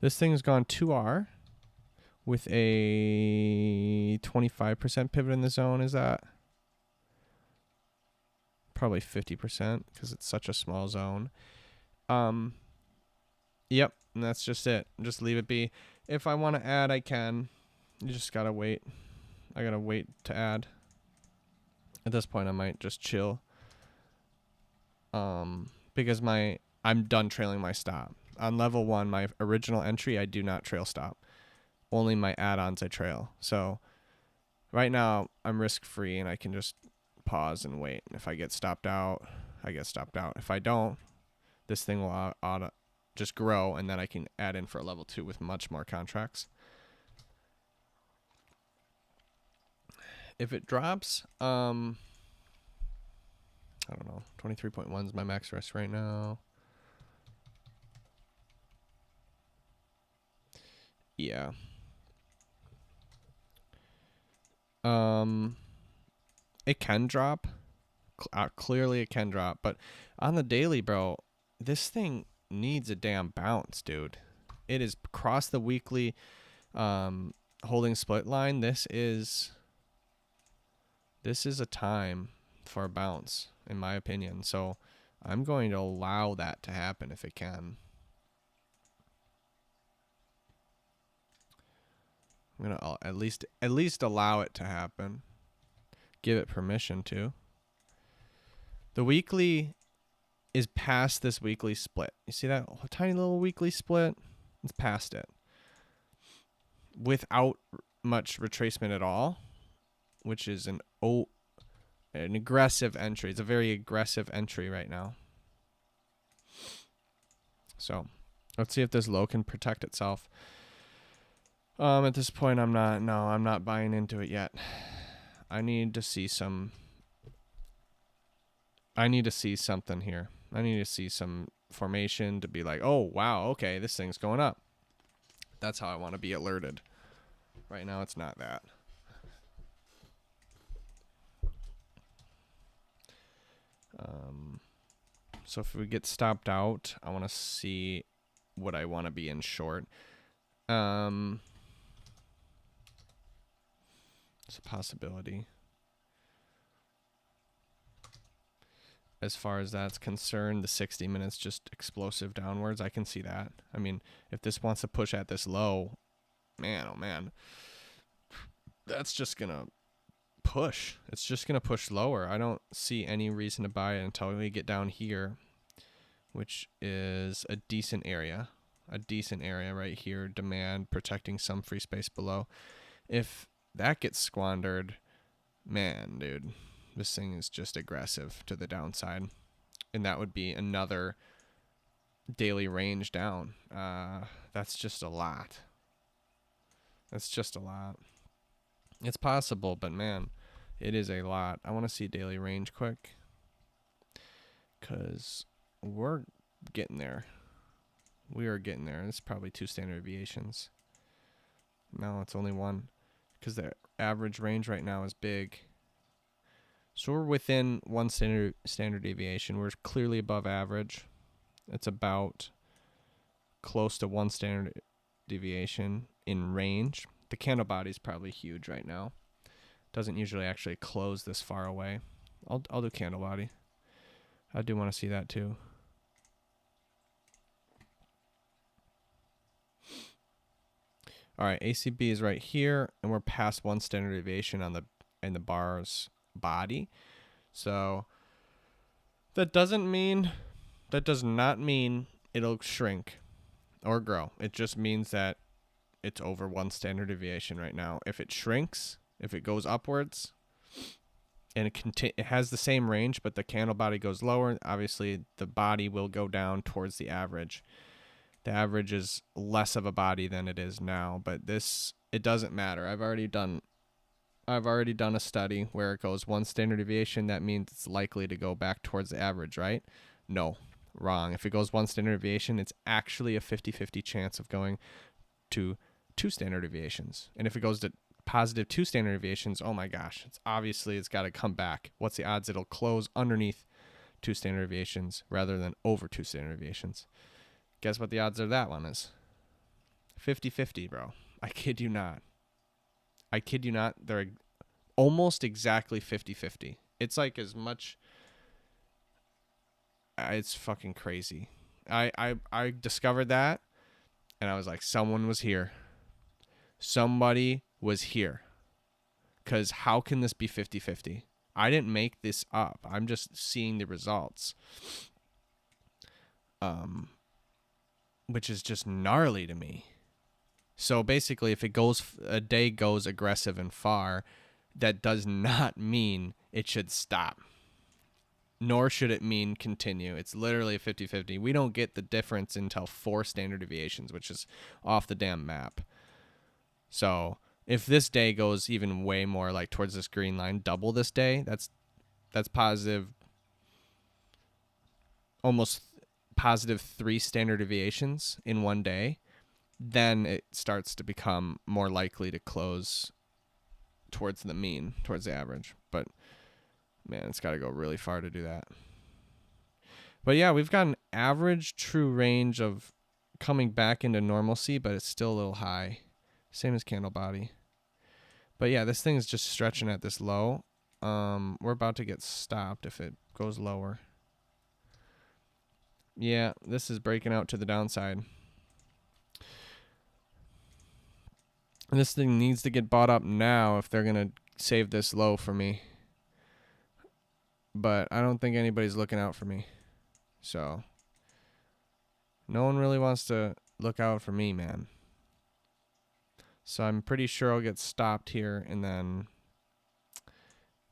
This thing's gone 2R with a 25% pivot in the zone. Is that? Probably 50% because it's such a small zone. Yep. And that's just it. Just leave it be. If I want to add, I can. You just got to wait. I got to wait to add. At this point, I might just chill. Because I'm done trailing my stop. On level 1, my original entry, I do not trail stop. Only my add-ons I trail. So right now, I'm risk-free, and I can just pause and wait. If I get stopped out, I get stopped out. If I don't, this thing will auto just grow, and then I can add in for a level 2 with much more contracts. If it drops, I don't know, 23.1 is my max risk right now. Yeah. It can drop. Clearly it can drop, but on the daily, bro, this thing needs a damn bounce, dude. It is across the weekly holding split line. This is a time for a bounce, in my opinion. So I'm going to allow that to happen if it can. I'm gonna at least allow it to happen. Give it permission to. The weekly is past this weekly split. You see that tiny little weekly split? It's past it. Without much retracement at all, which is an aggressive entry. It's a very aggressive entry right now. So let's see if this low can protect itself. At this point, I'm not buying into it yet. I need to see something here. I need to see some formation to be like, oh, wow, okay, this thing's going up. That's how I want to be alerted. Right now, it's not that. So if we get stopped out, I want to see what I want to be in short. It's a possibility. As far as that's concerned, the 60 minutes just explosive downwards. I can see that. I mean, if this wants to push at this low, man, oh man, that's just going to push. It's just going to push lower. I don't see any reason to buy it until we get down here, which is a decent area right here. Demand protecting some free space below. If that gets squandered, man, dude, this thing is just aggressive to the downside. And that would be another daily range down. That's just a lot. It's possible, but man, it is a lot. I want to see daily range quick, because we're getting there. We are getting there. It's probably 2 standard deviations. No, it's only 1, because the average range right now is big. So we're within 1 standard deviation. We're clearly above average. It's about close to 1 standard deviation in range. The candle body is probably huge right now. Doesn't usually actually close this far away. I'll do candle body. I do want to see that too. All right, ACB is right here, and we're past 1 standard deviation on the bar's body. So that does not mean it'll shrink or grow. It just means that it's over 1 standard deviation right now. If it shrinks, if it goes upwards, and it has the same range, but the candle body goes lower, obviously the body will go down towards the average. The average is less of a body than it is now, but it doesn't matter. I've already done a study where it goes 1 standard deviation. That means it's likely to go back towards the average, right? No, wrong. If it goes 1 standard deviation, it's actually a 50-50 chance of going to 2 standard deviations. And if it goes to positive 2 standard deviations, oh my gosh, it's got to come back. What's the odds it'll close underneath 2 standard deviations rather than over 2 standard deviations? Guess what the odds of that one is? 50-50, bro. I kid you not. They're almost exactly 50-50. It's like as much. It's fucking crazy. I discovered that, and I was like, someone was here. Somebody was here. Because how can this be 50-50? I didn't make this up. I'm just seeing the results. Which is just gnarly to me. So basically, if a day goes aggressive and far, that does not mean it should stop. Nor should it mean continue. It's literally a 50-50. We don't get the difference until 4 standard deviations, which is off the damn map. So if this day goes even way more like towards this green line, double this day, that's positive, almost positive 3 standard deviations in one day. then it starts to become more likely to close towards the mean, towards the average. But man, it's got to go really far to do that. But yeah, we've got an average true range of coming back into normalcy, but it's still a little high. Same as candle body. But yeah, this thing is just stretching at this low. We're about to get stopped if it goes lower. Yeah, this is breaking out to the downside. And this thing needs to get bought up now if they're going to save this low for me. But I don't think anybody's looking out for me. So no one really wants to look out for me, man. So I'm pretty sure I'll get stopped here, and then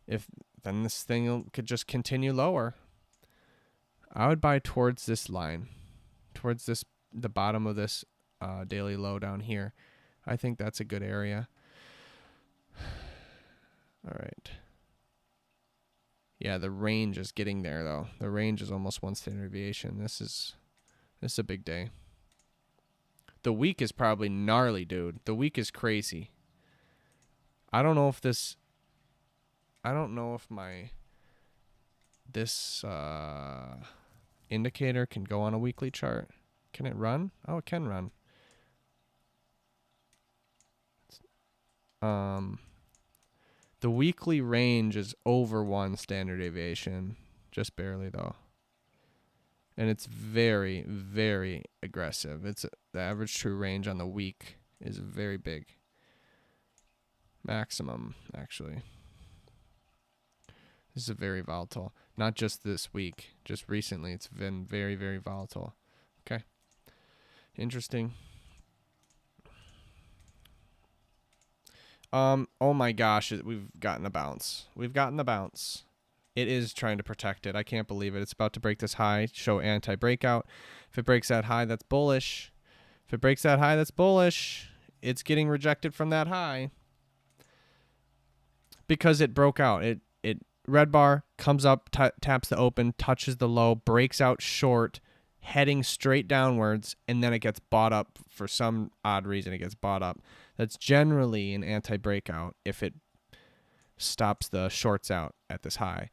this thing could just continue lower. I would buy towards this line, towards the bottom of this daily low down here. I think that's a good area. All right. Yeah, the range is getting there though. The range is almost 1 standard deviation. This is a big day. The week is probably gnarly, dude. The week is crazy. I don't know if this indicator can go on a weekly chart. Can it run? Oh, it can run. The weekly range is over 1 standard deviation, just barely though. And it's very, very aggressive. The average true range on the week is very big. Maximum, actually. This is very volatile. Not just this week, just recently. It's been very, very volatile. Okay. Interesting. Oh my gosh, we've gotten a bounce. We've gotten the bounce. It is trying to protect it. I can't believe it. It's about to break this high, show anti-breakout. If it breaks that high, that's bullish. If it breaks that high, that's bullish. It's getting rejected from that high because it broke out. It red bar comes up, taps the open, touches the low, breaks out short, heading straight downwards, and then it gets bought up for some odd reason. It gets bought up. That's generally an anti-breakout if it stops the shorts out at this high,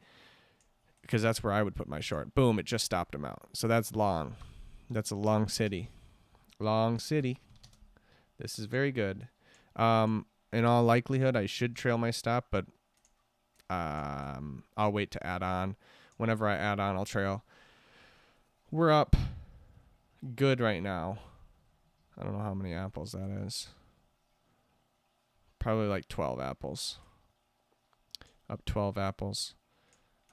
because that's where I would put my short. Boom, it just stopped them out. So that's long. That's a long city. Long city. This is very good. In all likelihood, I should trail my stop, but I'll wait to add on. Whenever I add on, I'll trail. We're up good right now. I don't know how many apples that is. Probably like 12 apples. Up 12 apples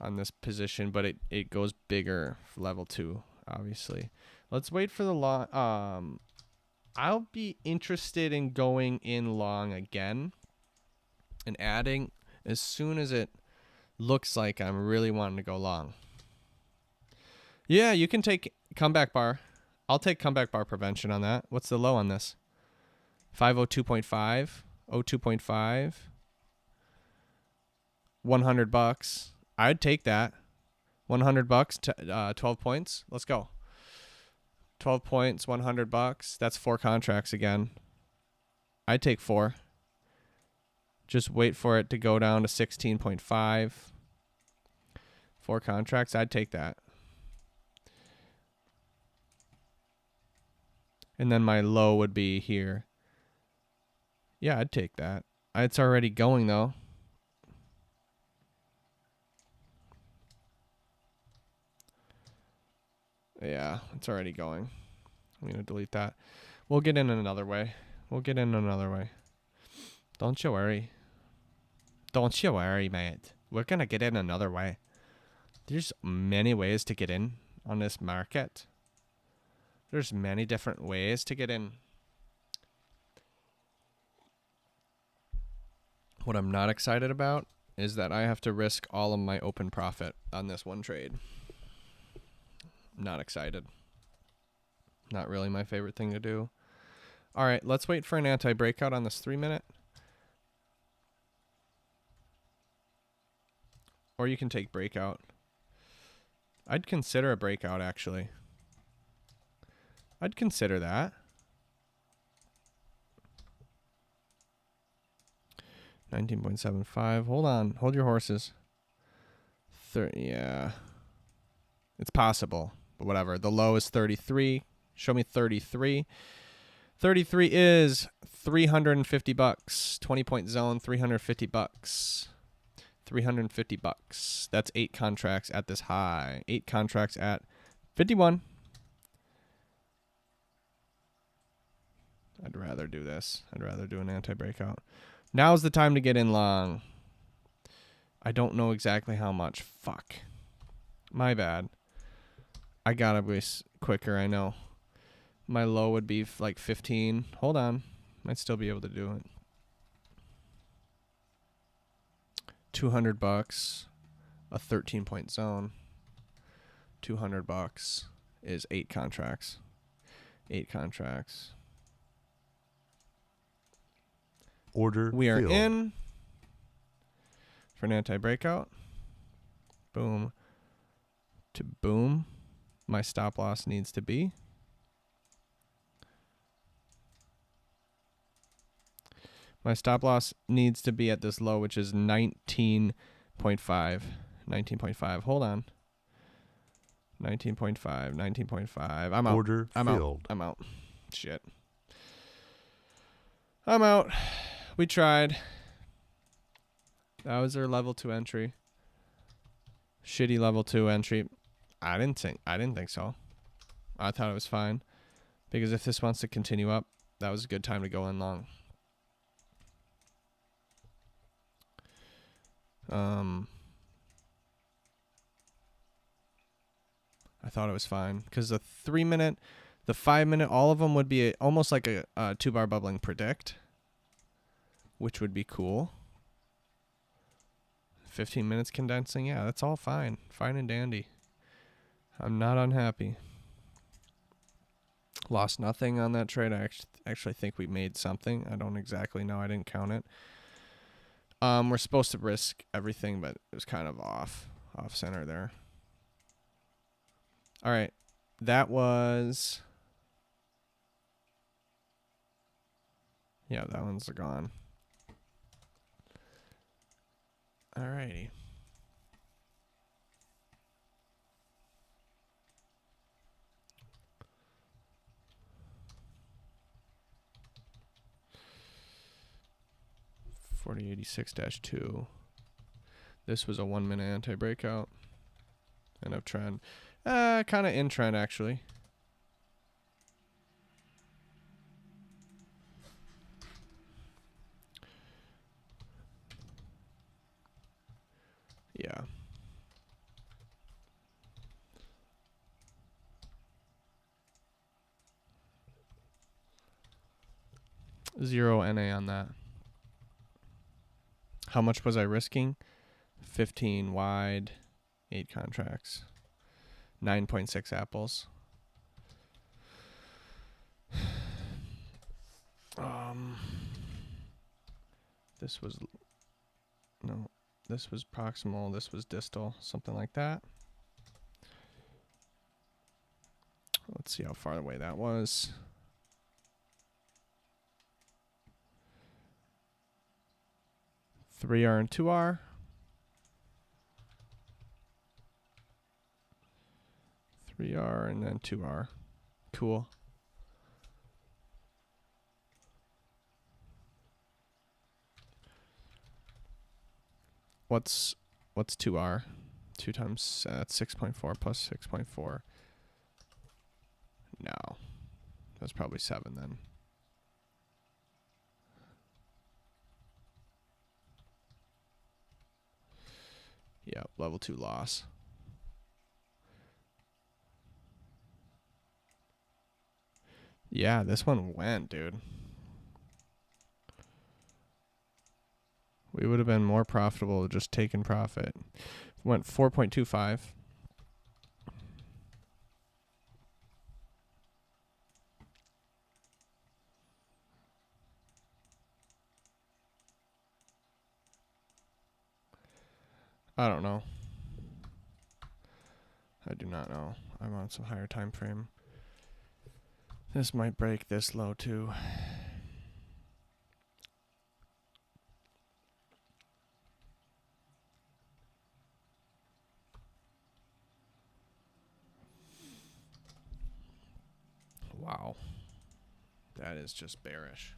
on this position, but it goes bigger for level 2, obviously. Let's wait for the long. I'll be interested in going in long again and adding as soon as it looks like I'm really wanting to go long. Yeah, you can take comeback bar. I'll take comeback bar prevention on that. What's the low on this? 502.5, 02.5, $100. I'd take that. $100 to 12 points. Let's go. 12 points, $100. That's 4 contracts again. I'd take 4. Just wait for it to go down to 16.5. 4 contracts. I'd take that. And then my low would be here. Yeah, I'd take that. It's already going though. Yeah, it's already going. I'm going to delete that. We'll get in another way. Don't you worry. Don't you worry, mate. We're going to get in another way. There's many ways to get in on this market. There's many different ways to get in. What I'm not excited about is that I have to risk all of my open profit on this one trade. Not excited. Not really my favorite thing to do. All right, let's wait for an anti-breakout on this 3-minute. Or you can take breakout. I'd consider a breakout, actually. I'd consider that. 19.75. Hold on. Hold your horses. Yeah. It's possible, but whatever. The low is 33. Show me 33. 33 is 350 bucks. 20-point zone, 350 bucks. 350 bucks. That's 8 contracts at this high. 8 contracts at 51. I'd rather do this. I'd rather do an anti-breakout. Now's the time to get in long. I don't know exactly how much. Fuck. My bad. I gotta be quicker, I know. My low would be like 15. Hold on. Might still be able to do it. 200 bucks. A 13-point zone. 200 bucks is 8 contracts. 8 contracts. Order We are filled. in for an anti-breakout. Boom. To boom. My stop loss needs to be. My stop loss needs to be at this low, which is 19.5. 19.5. Hold on. 19.5. 19.5. I'm out. Order I'm filled. out. I'm out. Shit. I'm out. We tried. That was our level 2 entry. Shitty level 2 entry. I didn't think so. I thought it was fine. Because if this wants to continue up, that was a good time to go in long. I thought it was fine. Because the 3-minute, the 5-minute, all of them would be almost like a 2-bar bubbling predict. Which would be cool. 15 minutes condensing. Yeah, that's all fine. Fine and dandy. I'm not unhappy. Lost nothing on that trade. I actually think we made something. I don't exactly know. I didn't count it. We're supposed to risk everything, but it was kind of off center there. All right. That was... Yeah, that one's gone. Alrighty. $40.86-2. This was a 1-minute anti-breakout. And uptrend. Kind of in trend, actually. Yeah. Zero NA on that. How much was I risking? 15 wide, 8 contracts, 9.6 apples. This was this was proximal, this was distal, something like that. Let's see how far away that was. Three R and 2R. 3R and then 2R. Cool. What's 2R? 2 times 6.4 plus 6.4. No. That's probably 7 then. Yeah, level 2 loss. Yeah, this one went, dude. We would have been more profitable just taking profit. Went 4.25. I don't know. I do not know. I'm on some higher time frame. This might break this low too. Wow. That is just bearish.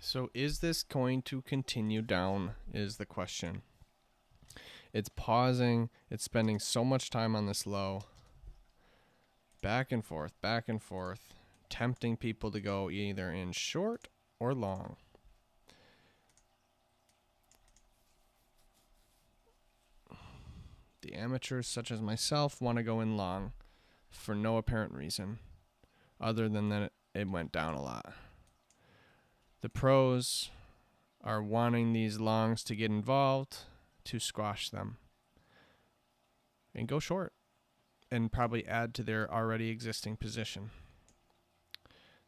So is this going to continue down is the question. It's pausing. It's spending so much time on this low. Back and forth, tempting people to go either in short or long. The amateurs, such as myself, want to go in long for no apparent reason other than that it went down a lot. The pros are wanting these longs to get involved to squash them and go short and probably add to their already existing position.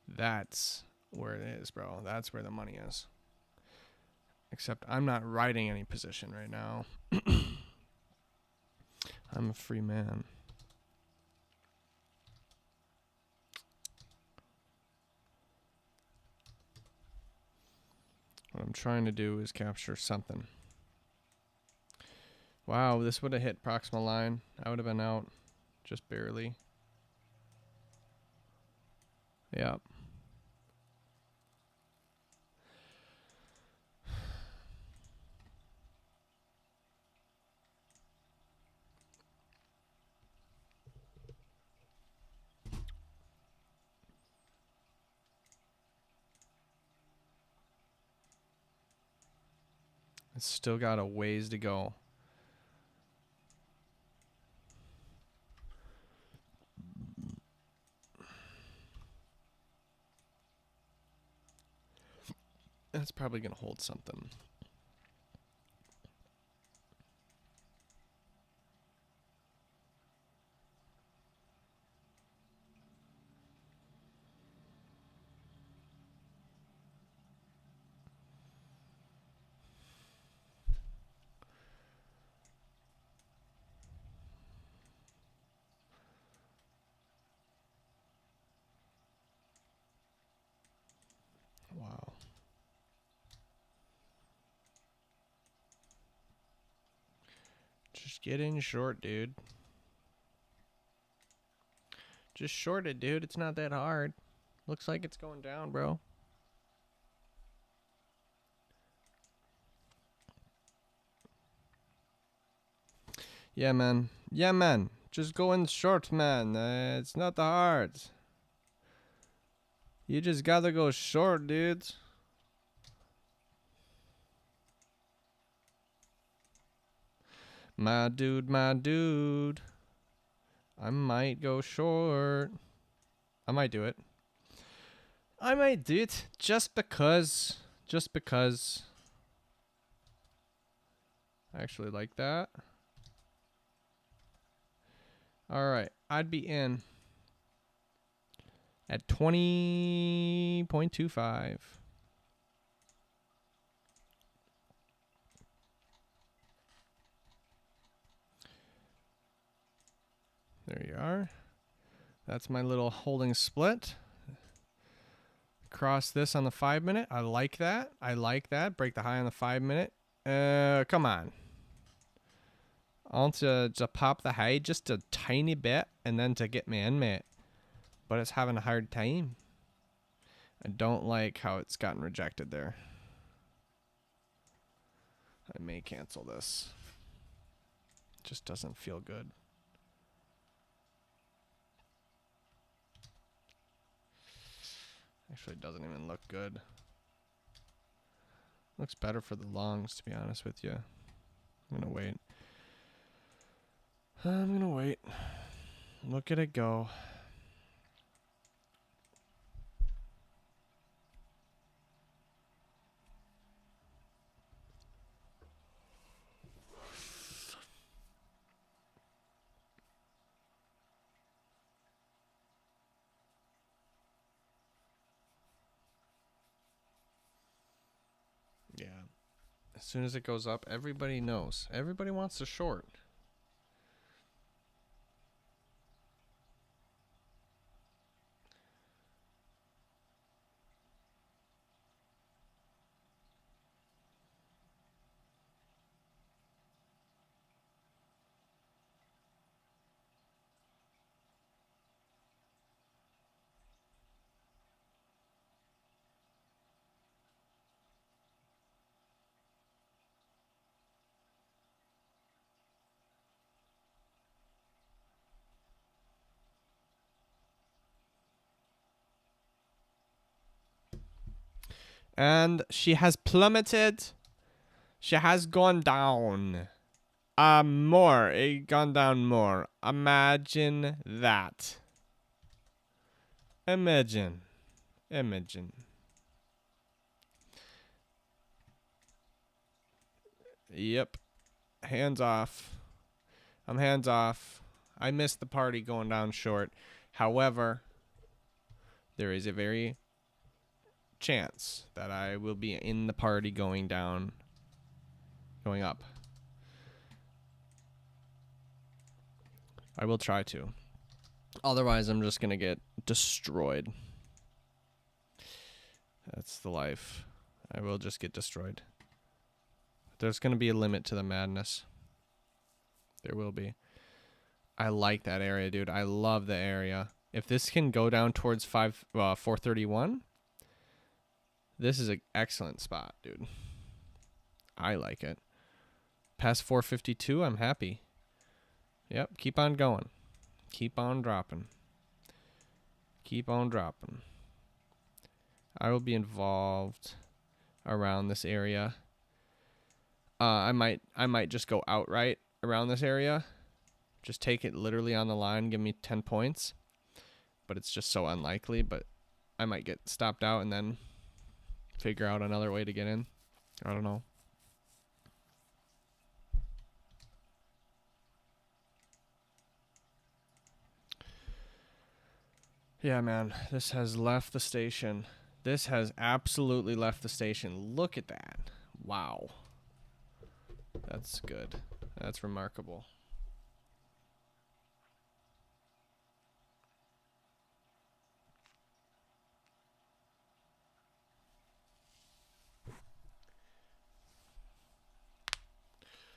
That's where it is, bro. That's where the money is. Except I'm not writing any position right now. I'm a free man. What I'm trying to do is capture something. Wow, this would have hit proximal line. I would have been out just barely. Yep. It's still got a ways to go. That's probably going to hold something. Wow. Just get in short, dude. Just short it, dude. It's not that hard. Looks like it's going down, bro. Yeah, man. Yeah, man. Just go in short, man. It's not that hard. You just gotta go short, dude. My dude, my dude. I might go short. I might do it. I might do it just because. Just because. I actually like that. Alright, I'd be in. at 20.25. There you are. That's my little holding split. Cross this on the 5 minute. I like that. I like that. Break the high on the 5 minute. Come on. I want to pop the high just a tiny bit and then to get my inmate. But it's having a hard time. I don't like how it's gotten rejected there. I may cancel this. Just doesn't feel good. Actually, it doesn't even look good. Looks better for the longs, to be honest with you. I'm gonna wait. I'm gonna wait. Look at it go. Yeah. As soon as it goes up, everybody knows. Everybody wants to short. And she has plummeted. She has gone down. More. It gone down more. Imagine that. Imagine. Imagine. Yep. Hands off. I'm hands off. I missed the party going down short. However, there is a very chance that I will be in the party going down, going up. I will try to. Otherwise, I'm just going to get destroyed. That's the life. I will just get destroyed. There's going to be a limit to the madness. There will be. I like that area, dude. I love the area. If this can go down towards 431, this is an excellent spot, dude. I like it. Past 452, I'm happy. Yep, keep on going. Keep on dropping. Keep on dropping. I will be involved around this area. I might just go outright around this area. Just take it literally on the line, give me 10 points. But it's just so unlikely, but I might get stopped out and then figure out another way to get in. I don't know. Yeah, man, this has left the station. This has absolutely left the station. Look at that. Wow. That's good. That's remarkable.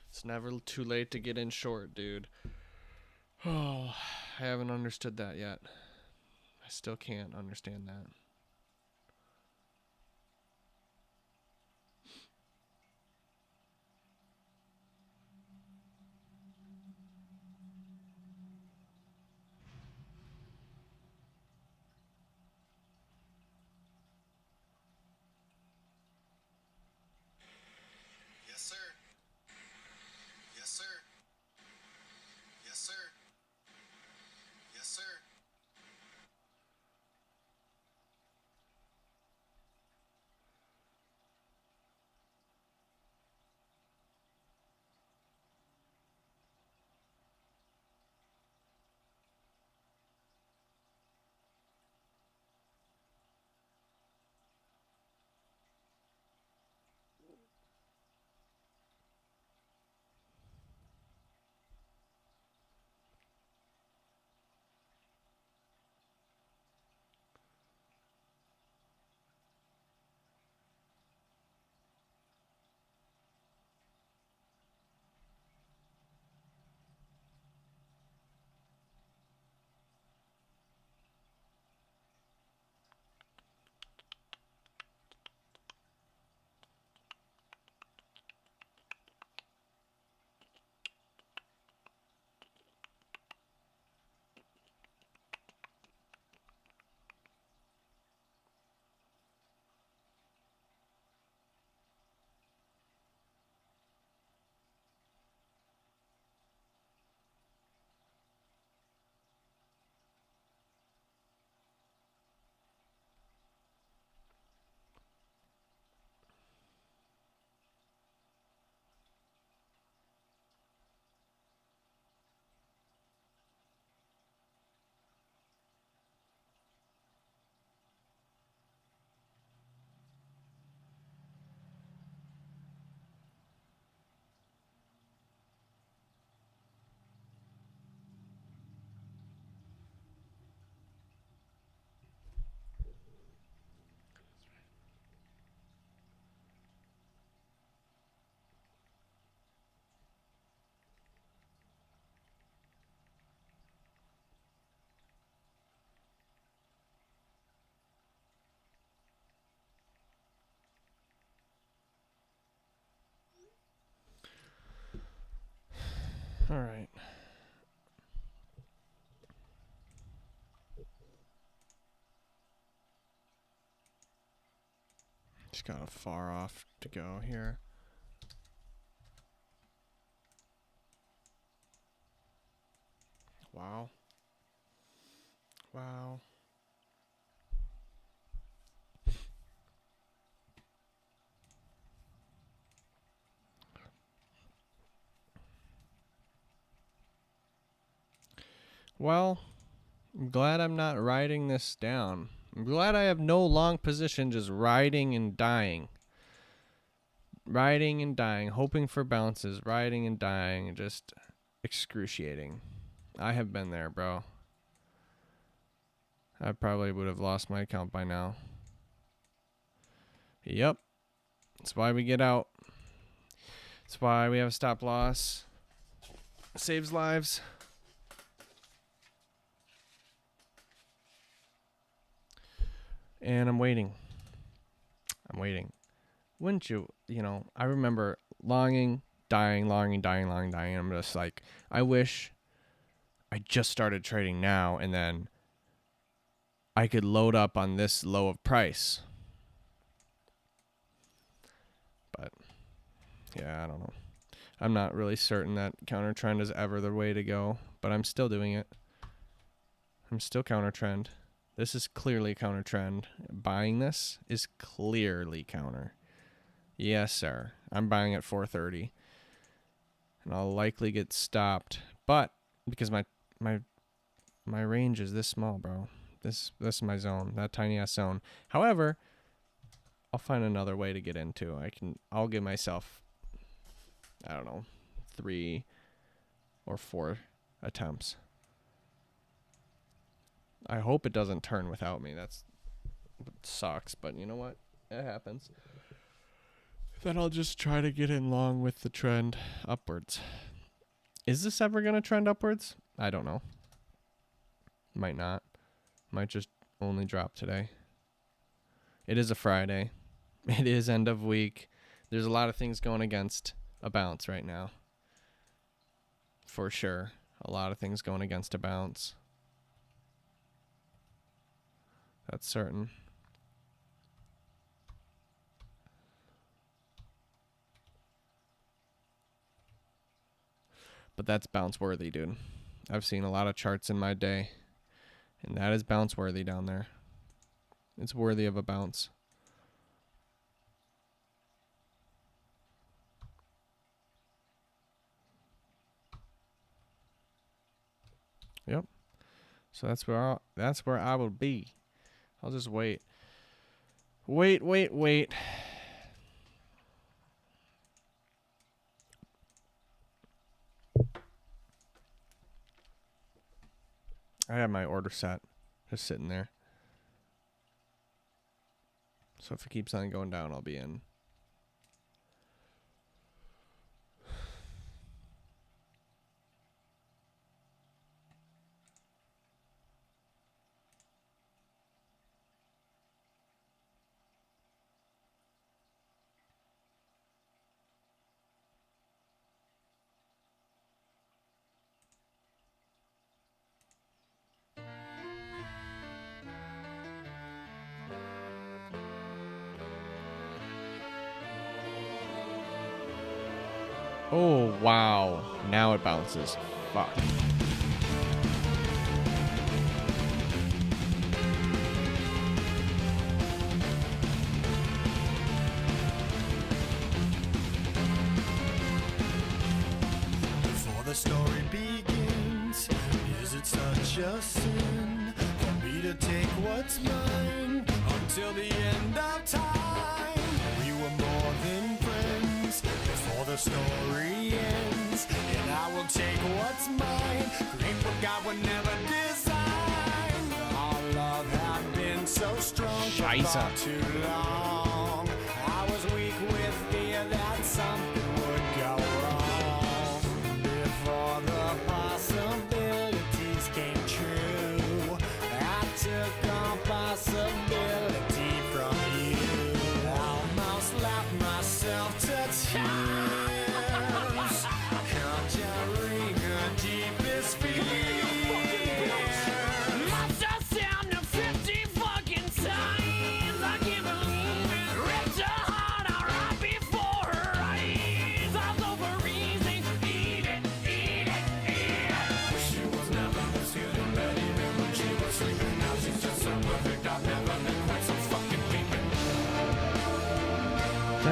It's never too late to get in short, dude. Oh, I haven't understood that yet. I still can't understand that. Yes, sir. Yes, sir. Yes, sir. Yes, sir. All right. Just got a far off to go here. Wow. Wow. Well, I'm glad I'm not writing this down. I'm glad I have no long position, just riding and dying. Riding and dying, hoping for bounces, riding and dying, just excruciating. I have been there, bro. I probably would have lost my account by now. Yep. That's why we get out. That's why we have a stop loss. Saves lives. And I'm waiting. Wouldn't you? You know, I remember longing, dying. I'm just like, I wish I just started trading now and then I could load up on this low of price. But, yeah, I don't know. I'm not really certain that counter trend is ever the way to go, but I'm still doing it. I'm still counter trend. This is clearly counter trend. Buying this is clearly counter. Yes, sir. I'm buying at 430. And I'll likely get stopped. But because my range is this small, bro. This is my zone. That tiny ass zone. However, I'll find another way to get into. I'll give myself, I don't know, 3 or 4 attempts. I hope it doesn't turn without me. That sucks, but you know what? It happens. Then I'll just try to get in long with the trend upwards. Is this ever going to trend upwards? I don't know. Might not. Might just only drop today. It is a Friday. It is end of week. There's a lot of things going against a bounce right now. For sure. A lot of things going against a bounce. That's certain. But that's bounce worthy, dude. I've seen a lot of charts in my day, and that is bounce worthy down there. It's worthy of a bounce. Yep. So that's where I will be. I'll just wait. Wait. I have my order set. Just sitting there. So if it keeps on going down, I'll be in. Oh, wow. Now it bounces. Fuck. Before the story begins, is it such a sin for me to take what's mine until the end of time? We were more than friends before the story ends, and I will take what's mine, create what God would never design. Our love had been so strong for far too long. I was weak with fear that something would go wrong before the possibilities came true. I took on possibility from you. Almost laughed myself to tears. Conjuring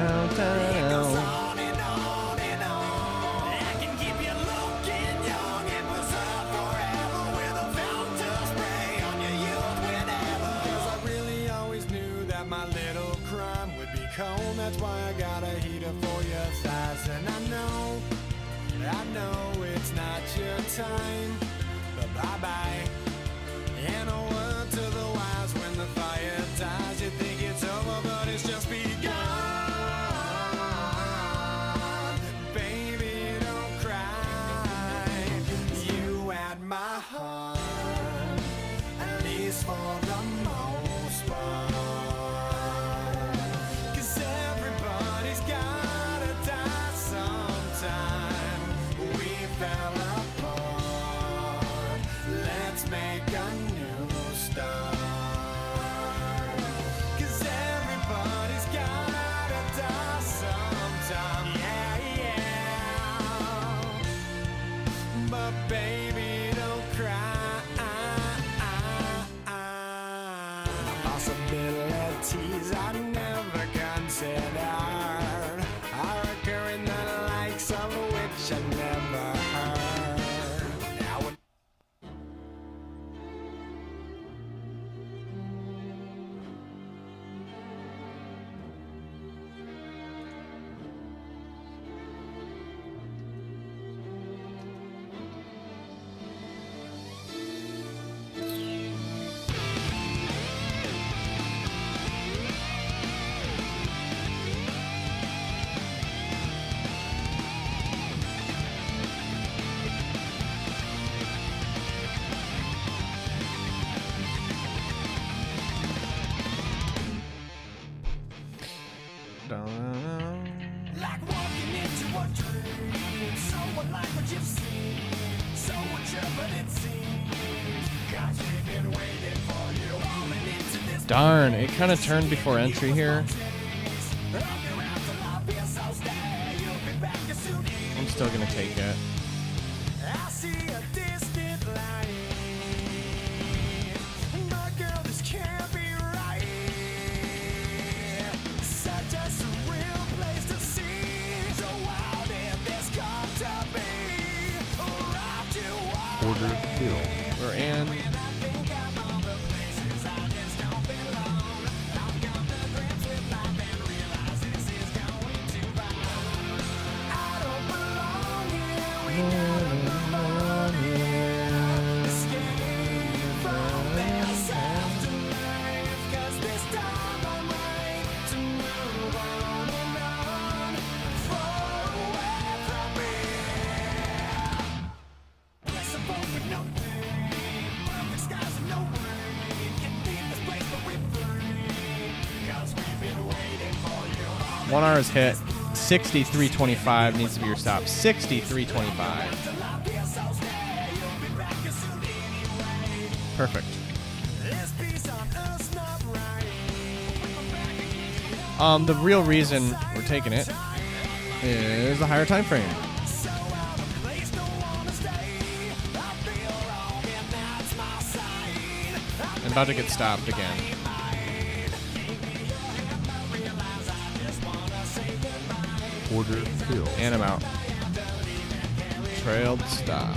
down, It goes down. on and on and on. I can keep you looking young and preserve forever with a fountain spray on your youth whenever. 'Cause I really always knew that my little crime would be cold. That's why I got a heater for your thighs. And I know it's not your time. But bye-bye. And a word to the wise, when the fire dies, you think it's over, but it's just begun. Baby, don't cry. You had my heart, at least for the most part. 'Cause everybody's gotta die sometime. We fell apart. Let's make a new start. 'Cause everybody's gotta die sometime. Yeah, yeah. But baby, don't cry. Possibilities I never considered are occurring, the likes of which I never heard. Now like walking into a dream, so unlike what you've seen, so mature but it seems. God's been waiting for you, falling into this. Darn, it kind of turned before entry here. I'm still gonna take it. I see a distant light. My girl, this can't be right. Such a surreal place to see. So wild in this got to be. Right to walk. Order filled. We're in. I think I'm on the places I just don't belong. I've come to grips with life and realize this is going too far. I don't belong here. We never belong here. Escape from this afterlife. 'Cause this time I'm right to move on and on. Far away from here. Place of hope with no pain. Perfect skies and no rain. Can leave this place but we're free. 'Cause we've been waiting for you. 1 hour is hit. 63.25 needs to be your stop. 63.25. Perfect. This peace on earth's not right. The real reason we're taking it is the higher time frame. So out of place, don't wanna stay. I feel wrong and that's my sign. I'm about to get stopped again. Order filled. And I'm out. Trailed stop.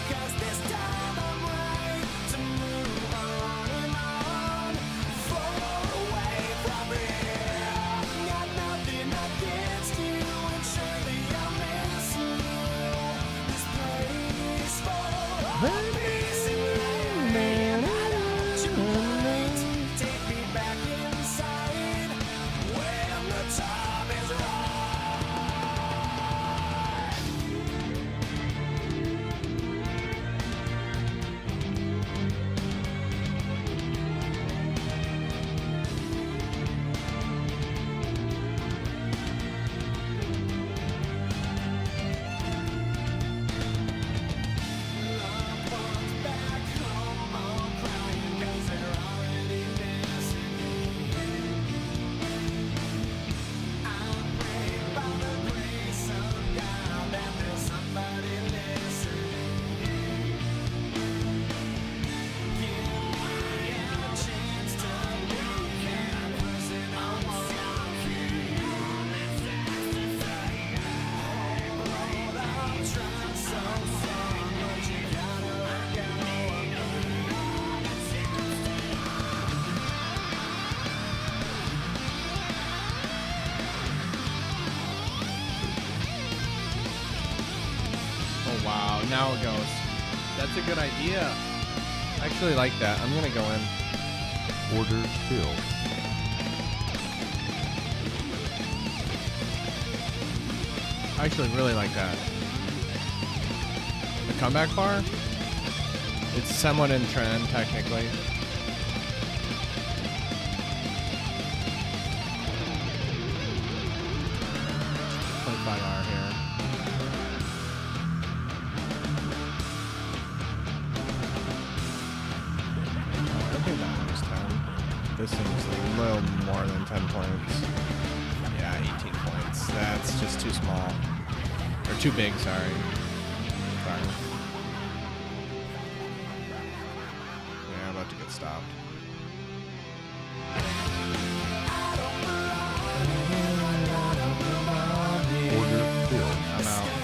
Cause this time I'm right to move on and on. Far away from here. Got nothing against you, and surely I'll miss you. This place for peace and rain. I don't you wait. Take me back inside. now it goes. That's a good idea. I actually like that. I'm gonna go in. Order filled. I actually really like that. The comeback bar? It's somewhat in trend, technically. $25 here. I think that one was 10. This seems a little more than 10 points. Yeah, 18 points. That's just too small. Or too big, sorry. Sorry. Yeah, I'm about to get stopped. Order filled. I'm out.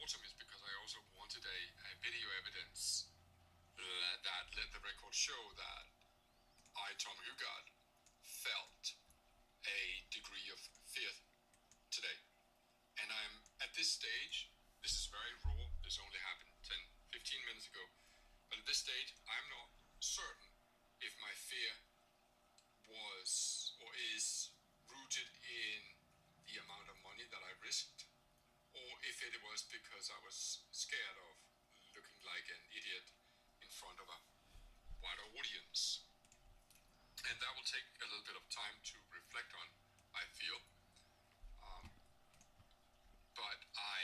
post-mortem is because I also wanted a video evidence that let the record show that I, Tom Hugard, felt a degree of fear today. And I'm at this stage, this is very raw, this only happened 10, 15 minutes ago, but at this stage, I'm not certain if my fear was or is rooted in the amount of money that I risked, or if it was because I was scared of looking like an idiot in front of a wider audience. And that will take a little bit of time to reflect on, I feel. But I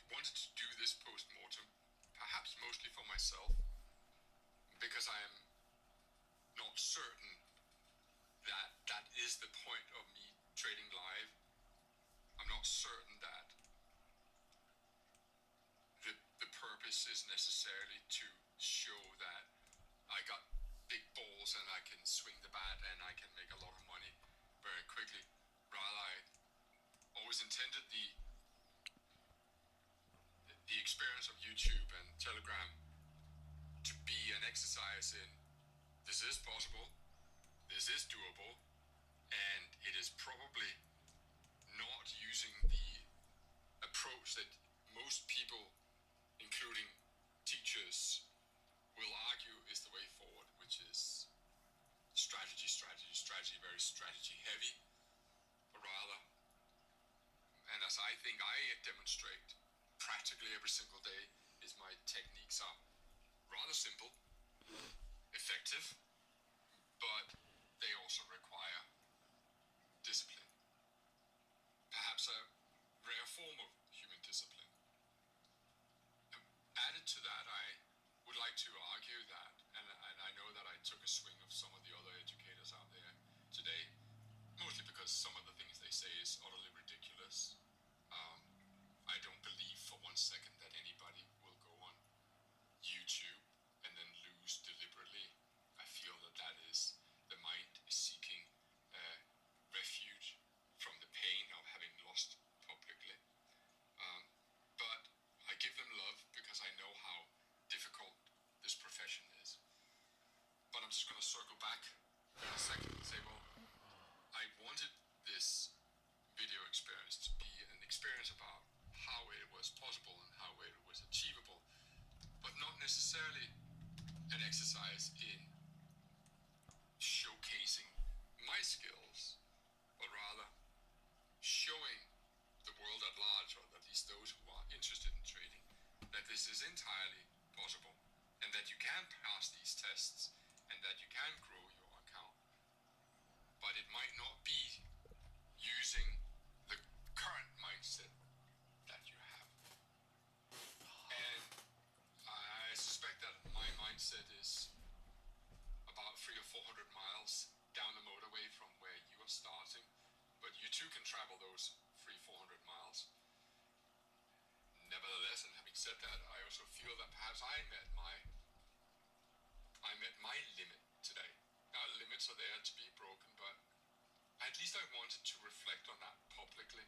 wanted to do this post-mortem, perhaps mostly for myself, because I am not certain that that is the point of me trading live. I'm not certain that the purpose is necessarily to show that I got big balls and I can swing the bat and I can make a lot of money very quickly. Rather, I always intended the experience of YouTube and Telegram to be an exercise in this is possible, this is doable, and it is probably not using the approach that most people, including teachers, will argue is the way forward, which is strategy, very strategy heavy, but rather, and as I think I demonstrate practically every single day, is my techniques are rather simple, effective, but they also require discipline. Perhaps a rare form of human discipline. Added to that, I would like to argue that, and I know that I took a swing of some of the other educators out there today, mostly because some of the things they say is utterly ridiculous. I don't believe for 1 second that anybody will go on YouTube and then lose deliberately. I feel that that is the mind seeking refuge from the pain of having lost publicly. But I give them love because I know how difficult this profession is. But I'm just going to circle back in a second and say, well, I wanted this video experience to be an experience about how it was possible and how it was achievable, but not necessarily an exercise in showcasing my skills, but rather showing the world at large, or at least those who are interested in trading, that this is entirely possible, and that you can pass these tests, and that you can grow your account. But it might not be using the current mindset that you have. And I suspect that my mindset is about 300 or 400 miles down the motorway from where you are starting, but you too can travel those 300-400 miles. Nevertheless, and having said that, I also feel that perhaps I met my limit today. Now, limits are there to be broken, but at least I wanted to reflect on that publicly,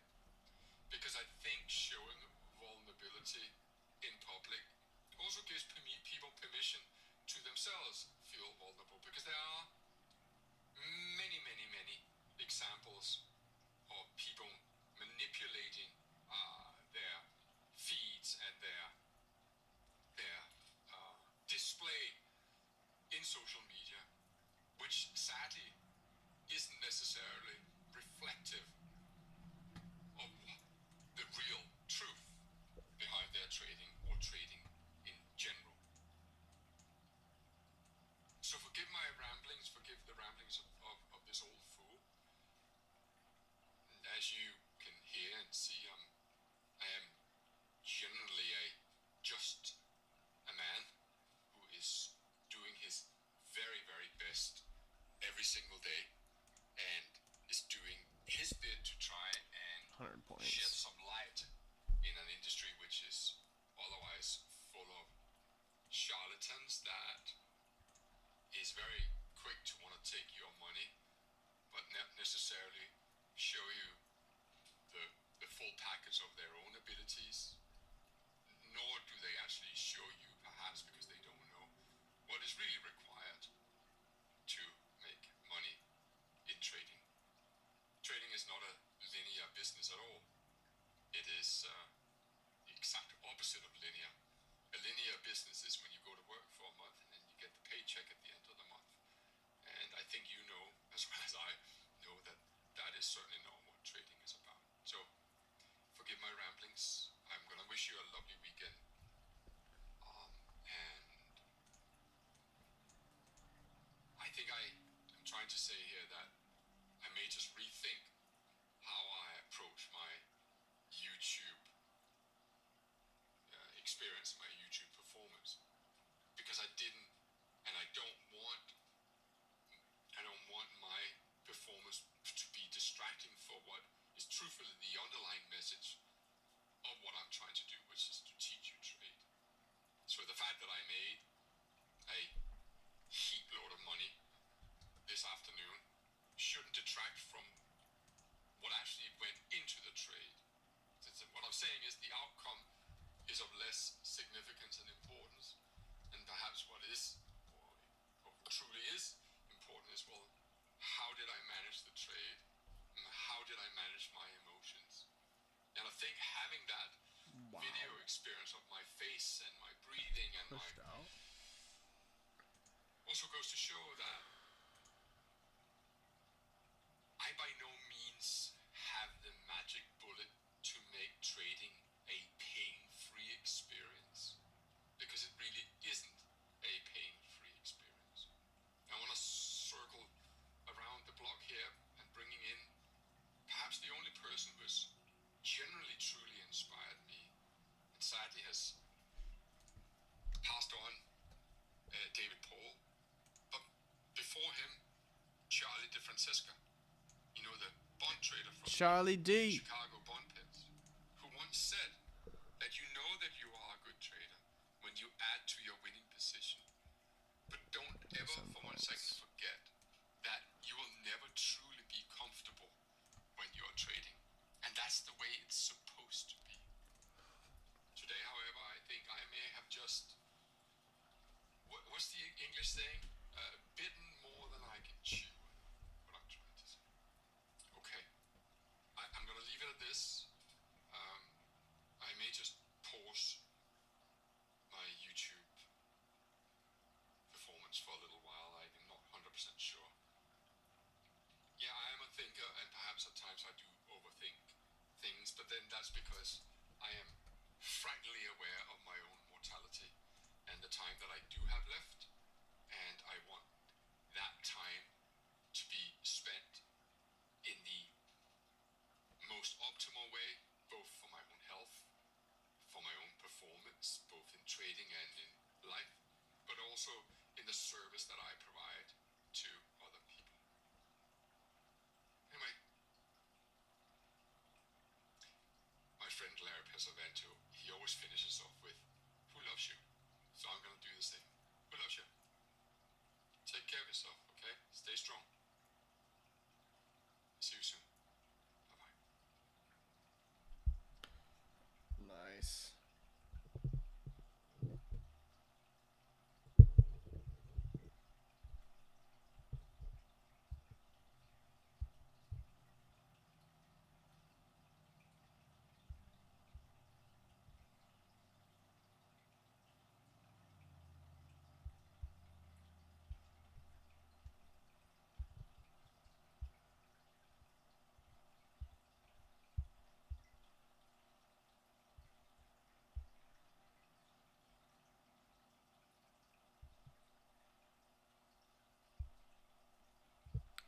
because I think showing vulnerability in public also gives people permission to themselves feel vulnerable, because there are many examples of people manipulating their feeds and their display in social media, which sadly isn't necessarily reflective of the real truth behind their trading or trading in general. So forgive my ramblings, forgive the ramblings of this old fool. And as you can hear and see, I am generally just a man who is doing his very best every single day, and is doing his bit to try and 100 points. shed some light in an industry which is otherwise full of charlatans that is very quick to want to take your money, but not necessarily show you the full package of their own abilities, nor do they actually show you, perhaps because they don't know, what is really required to make money in trading. Trading is not a linear business at all. It is the exact opposite of linear. A linear business is when you go to work for a month and then you get the paycheck at the end of the month. And I think you know, as well as I know, that that is certainly not what trading is about. So, forgive my ramblings. I'm going to wish you a lovely weekend. And I think I am trying to say here that I may just rethink how I approach my YouTube experience, my YouTube performance, because I didn't, and I don't want my performance to be distracting for what is truthfully the underlying message of what I'm trying to do, which is to teach you trade. So the fact that I made a heap load of money this afternoon shouldn't detract from what actually went into the trade. What I'm saying is the outcome is of less significance and importance, and perhaps what is, or truly is important is, well, how did I manage the trade? And how did I manage my emotions? And I think having that video experience of my face and my breathing and Pushed out. also goes to show that I by no means have the magic bullet to make trading a pain-free experience, because it really isn't a pain-free experience. I want to circle around the block here and bringing in perhaps the only person who has generally truly inspired me and sadly has passed on, David Paul, but before him, Charlie DeFrancesca, you know, the bond trader from Charlie D. Chicago bond pits, who once said that you know that you are a good trader when you add to your winning position. But don't ever for 1 second forget that you will never truly be comfortable when you are trading. And that's the way it's supposed to be. Today, however, I think I may have just, what's the English saying? Bitten more than I can chew. What I'm trying to say. Okay. I'm going to leave it at this. I may just pause my YouTube performance for a little while. I'm not 100% sure. Yeah, I am a thinker, and perhaps at times I do overthink things, but then that's because I am frankly aware of my own mortality and the time that I do have left, and I want that time to be spent in the most optimal way, both for my own health, for my own performance, both in trading and in life, but also in the service that I provide to other people. Anyway, my friend Larry Pesavento, he always finishes off with, "Who loves you?" So I'm going to do the same. Who loves you? Take care of yourself, okay? Stay strong. See you soon. Bye-bye. Nice.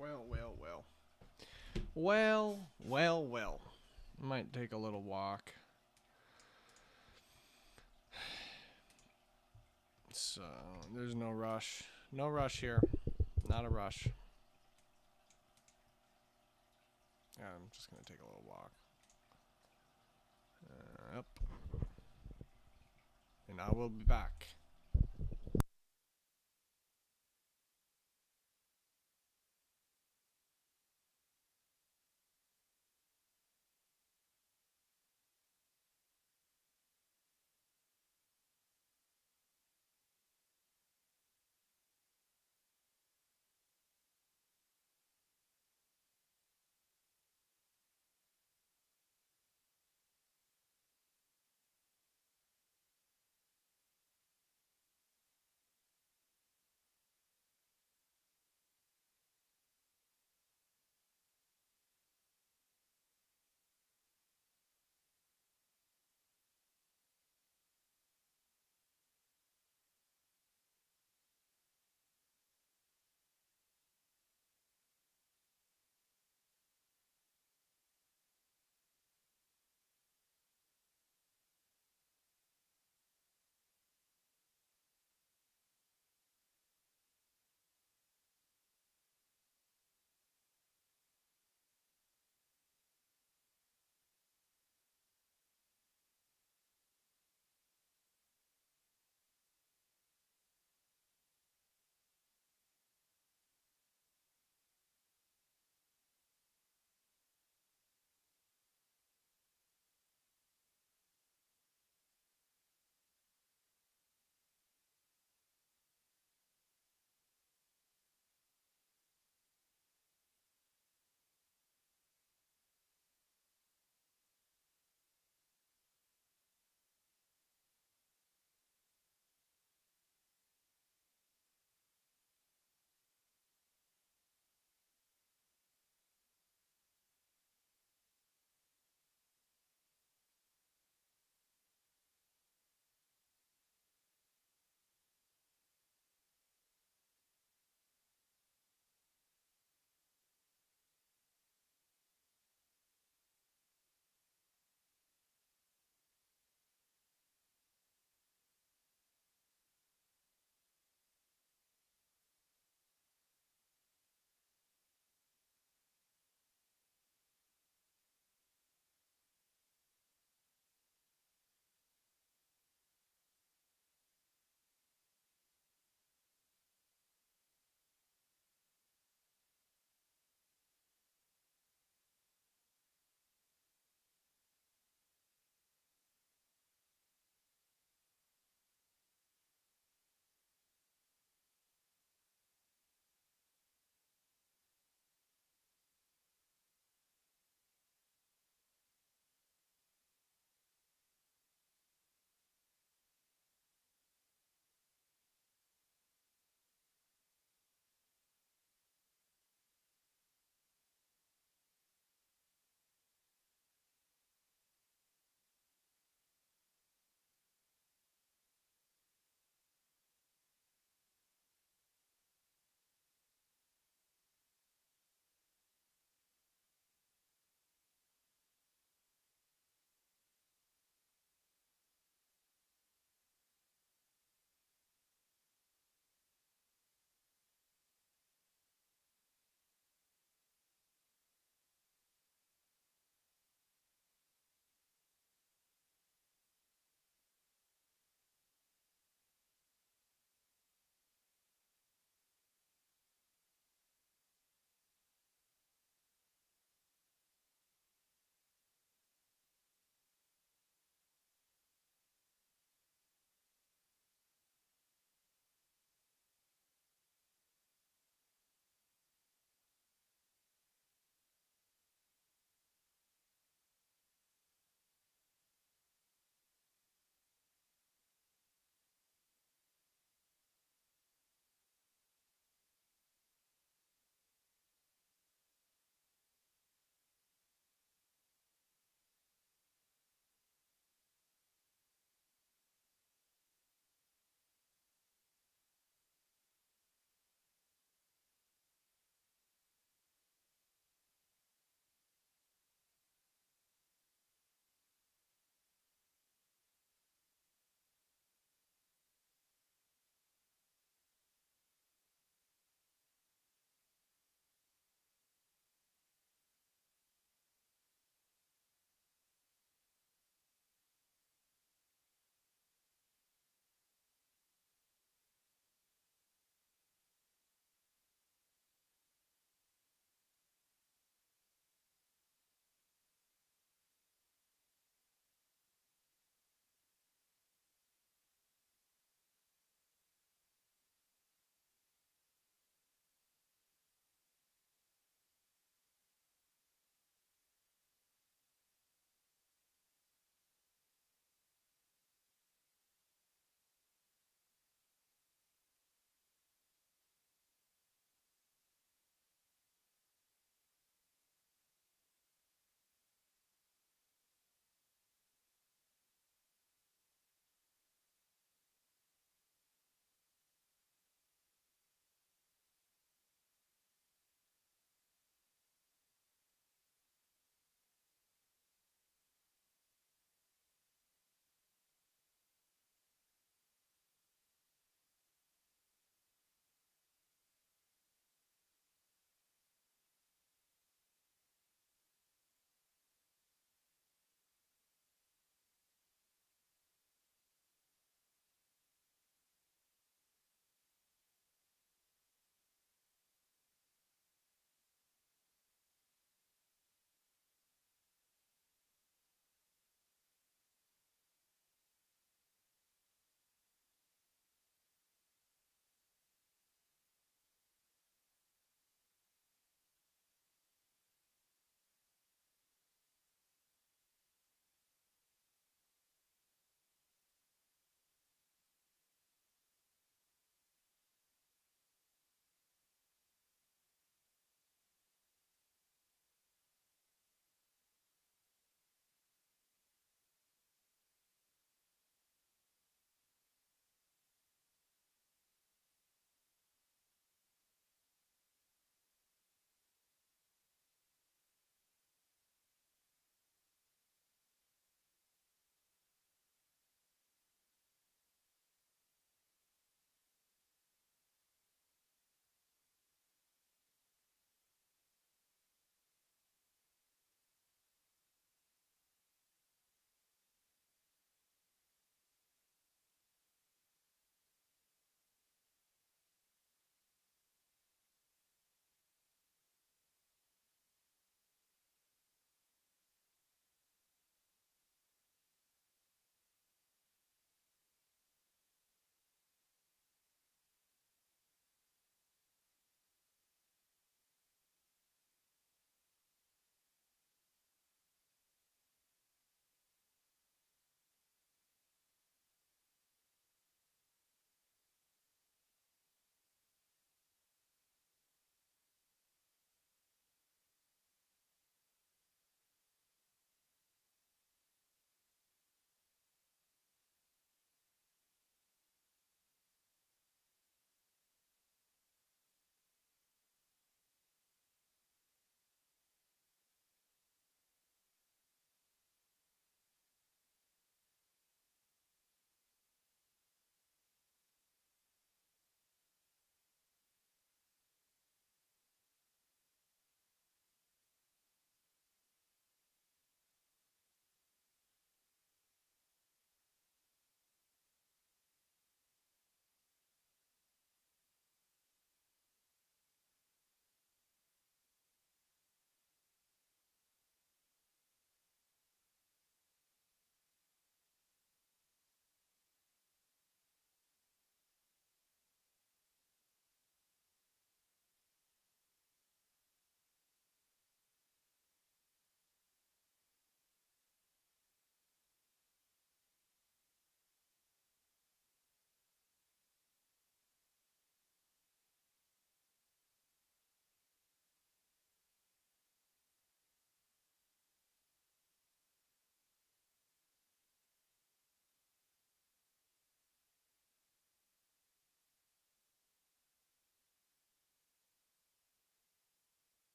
Well, well, well. Well, well, well. Might take a little walk. So, there's no rush. No rush here. Not a rush. Yeah, I'm just going to take a little walk. Up. And I will be back.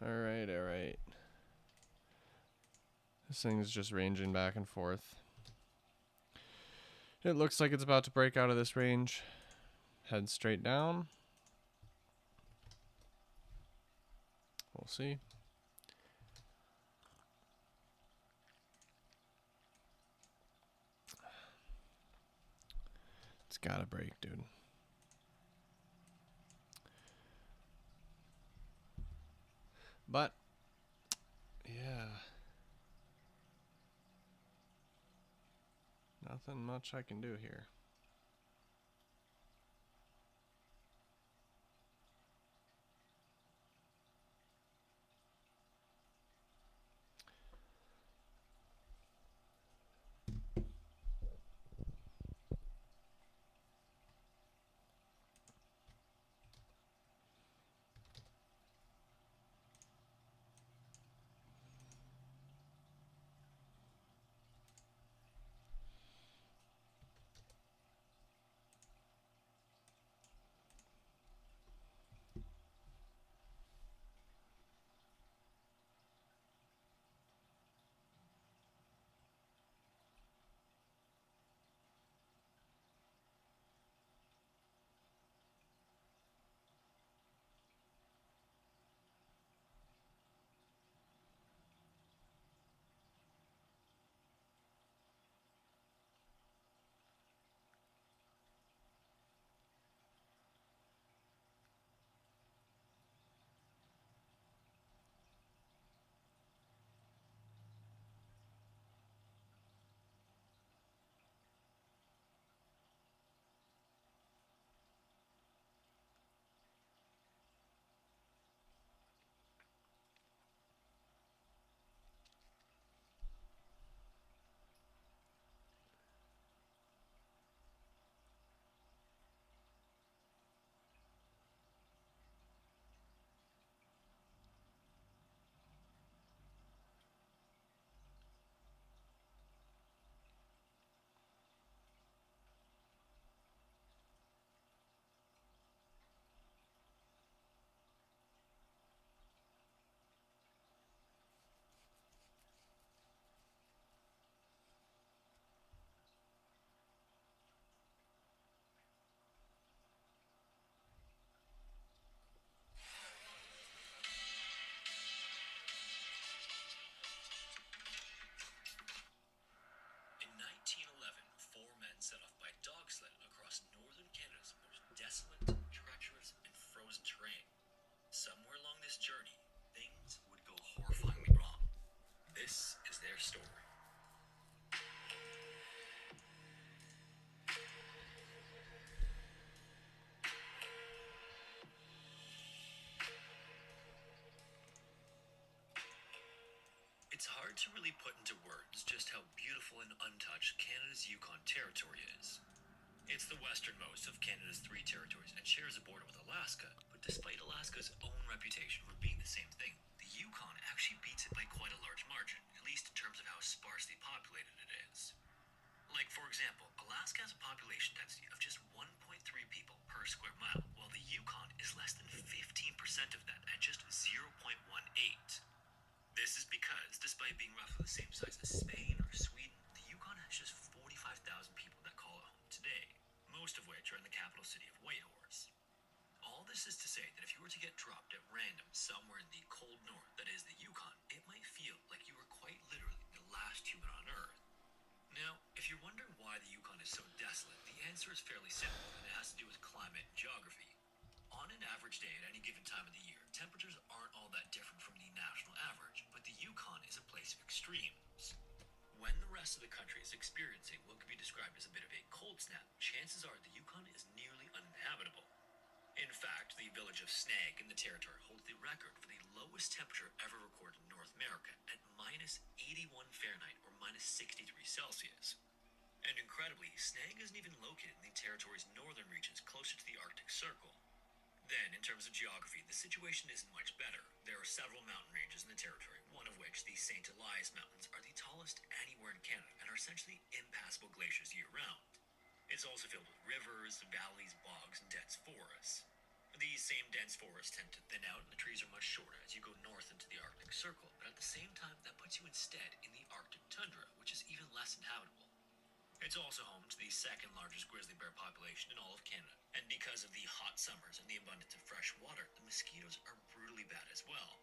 Alright, alright. This thing's just ranging back and forth. It looks like it's about to break out of this range. Head straight down. We'll see. It's gotta break, dude. But, yeah. Nothing much I can do here. In 1911, four men set off by dog sled across northern Canada's most desolate, treacherous, and frozen terrain. Somewhere along this journey, things would go horrifyingly wrong. This is their story. It's hard to really put into words just how beautiful and untouched Canada's Yukon Territory is. It's the westernmost of Canada's 3 territories and shares a border with Alaska, but despite Alaska's own reputation for being the same thing, the Yukon actually beats it by quite a large margin, at least in terms of how sparsely populated it is. Like, for example, Alaska has a population density of just 1.3 people per square mile, while the Yukon is less than 15% of that at just 0.18. This is because, despite being roughly the same size as Spain or Sweden, the Yukon has just 45,000 people that call it home today, most of which are in the capital city of Whitehorse. All this is to say that if you were to get dropped at random somewhere in the cold north that is the Yukon, it might feel like you were quite literally the last human on Earth. Now, if you're wondering why the Yukon is so desolate, the answer is fairly simple, and it has to do with climate and geography. On an average day at any given time of the year, temperatures aren't all that different from the national average, but the Yukon is a place of extremes. When the rest of the country is experiencing what could be described as a bit of a cold snap, chances are the Yukon is nearly uninhabitable. In fact, the village of Snag in the territory holds the record for the lowest temperature ever recorded in North America at minus 81 Fahrenheit or minus 63 Celsius. And incredibly, Snag isn't even located in the territory's northern regions closer to the Arctic Circle. Then, in terms of geography, the situation isn't much better. There are several mountain ranges in the territory, one of which, the St. Elias Mountains, are the tallest anywhere in Canada and are essentially impassable glaciers year-round. It's also filled with rivers, valleys, bogs, and dense forests. These same dense forests tend to thin out and the trees are much shorter as you go north into the Arctic Circle, but at the same time that puts you instead in the Arctic tundra, which is even less inhabitable. It's also home to the second largest grizzly bear population in all of Canada, and because of the hot summers and the abundance of fresh water, the mosquitoes are brutally bad as well.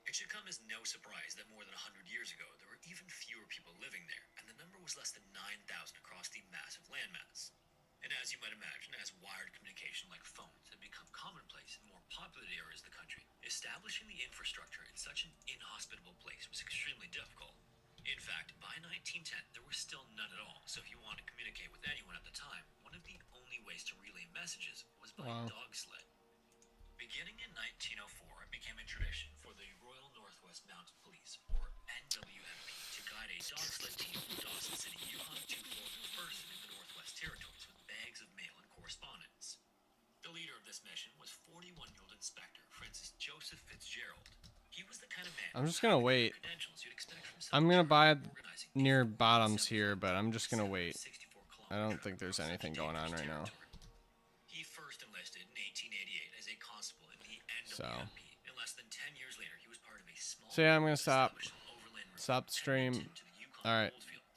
It should come as no surprise that more than 100 years ago, there were even fewer people living there, and the number was less than 9,000 across the massive landmass. And as you might imagine, as wired communication like phones had become commonplace in more populated areas of the country, establishing the infrastructure in such an inhospitable place was extremely difficult. In fact, by 1910, there were still none at all, so if you wanted to communicate with anyone at the time, one of the only ways to relay messages was by dog sled. Beginning in 1904, it became a tradition for the Royal Northwest Mounted Police, or NWMP, to guide a dog sled team from Dawson City, Yukon to Fort McPherson in the Northwest Territories with bags of mail and correspondence. The leader of this mission was 41-year-old Inspector Francis Joseph Fitzgerald. He was the kind of man I'm just gonna wait. credentials you'd expect from I'm someone gonna buy organizing near the bottoms here, but I'm just gonna wait. 64 I don't kilometer think there's anything going on right now. He first enlisted in 1888 as a constable in the NWMP. So. And less than 10 years later, he was part of a small So yeah, I'm gonna stop. established overland Stop the stream. Edmonton to the Yukon All right. Goldfield.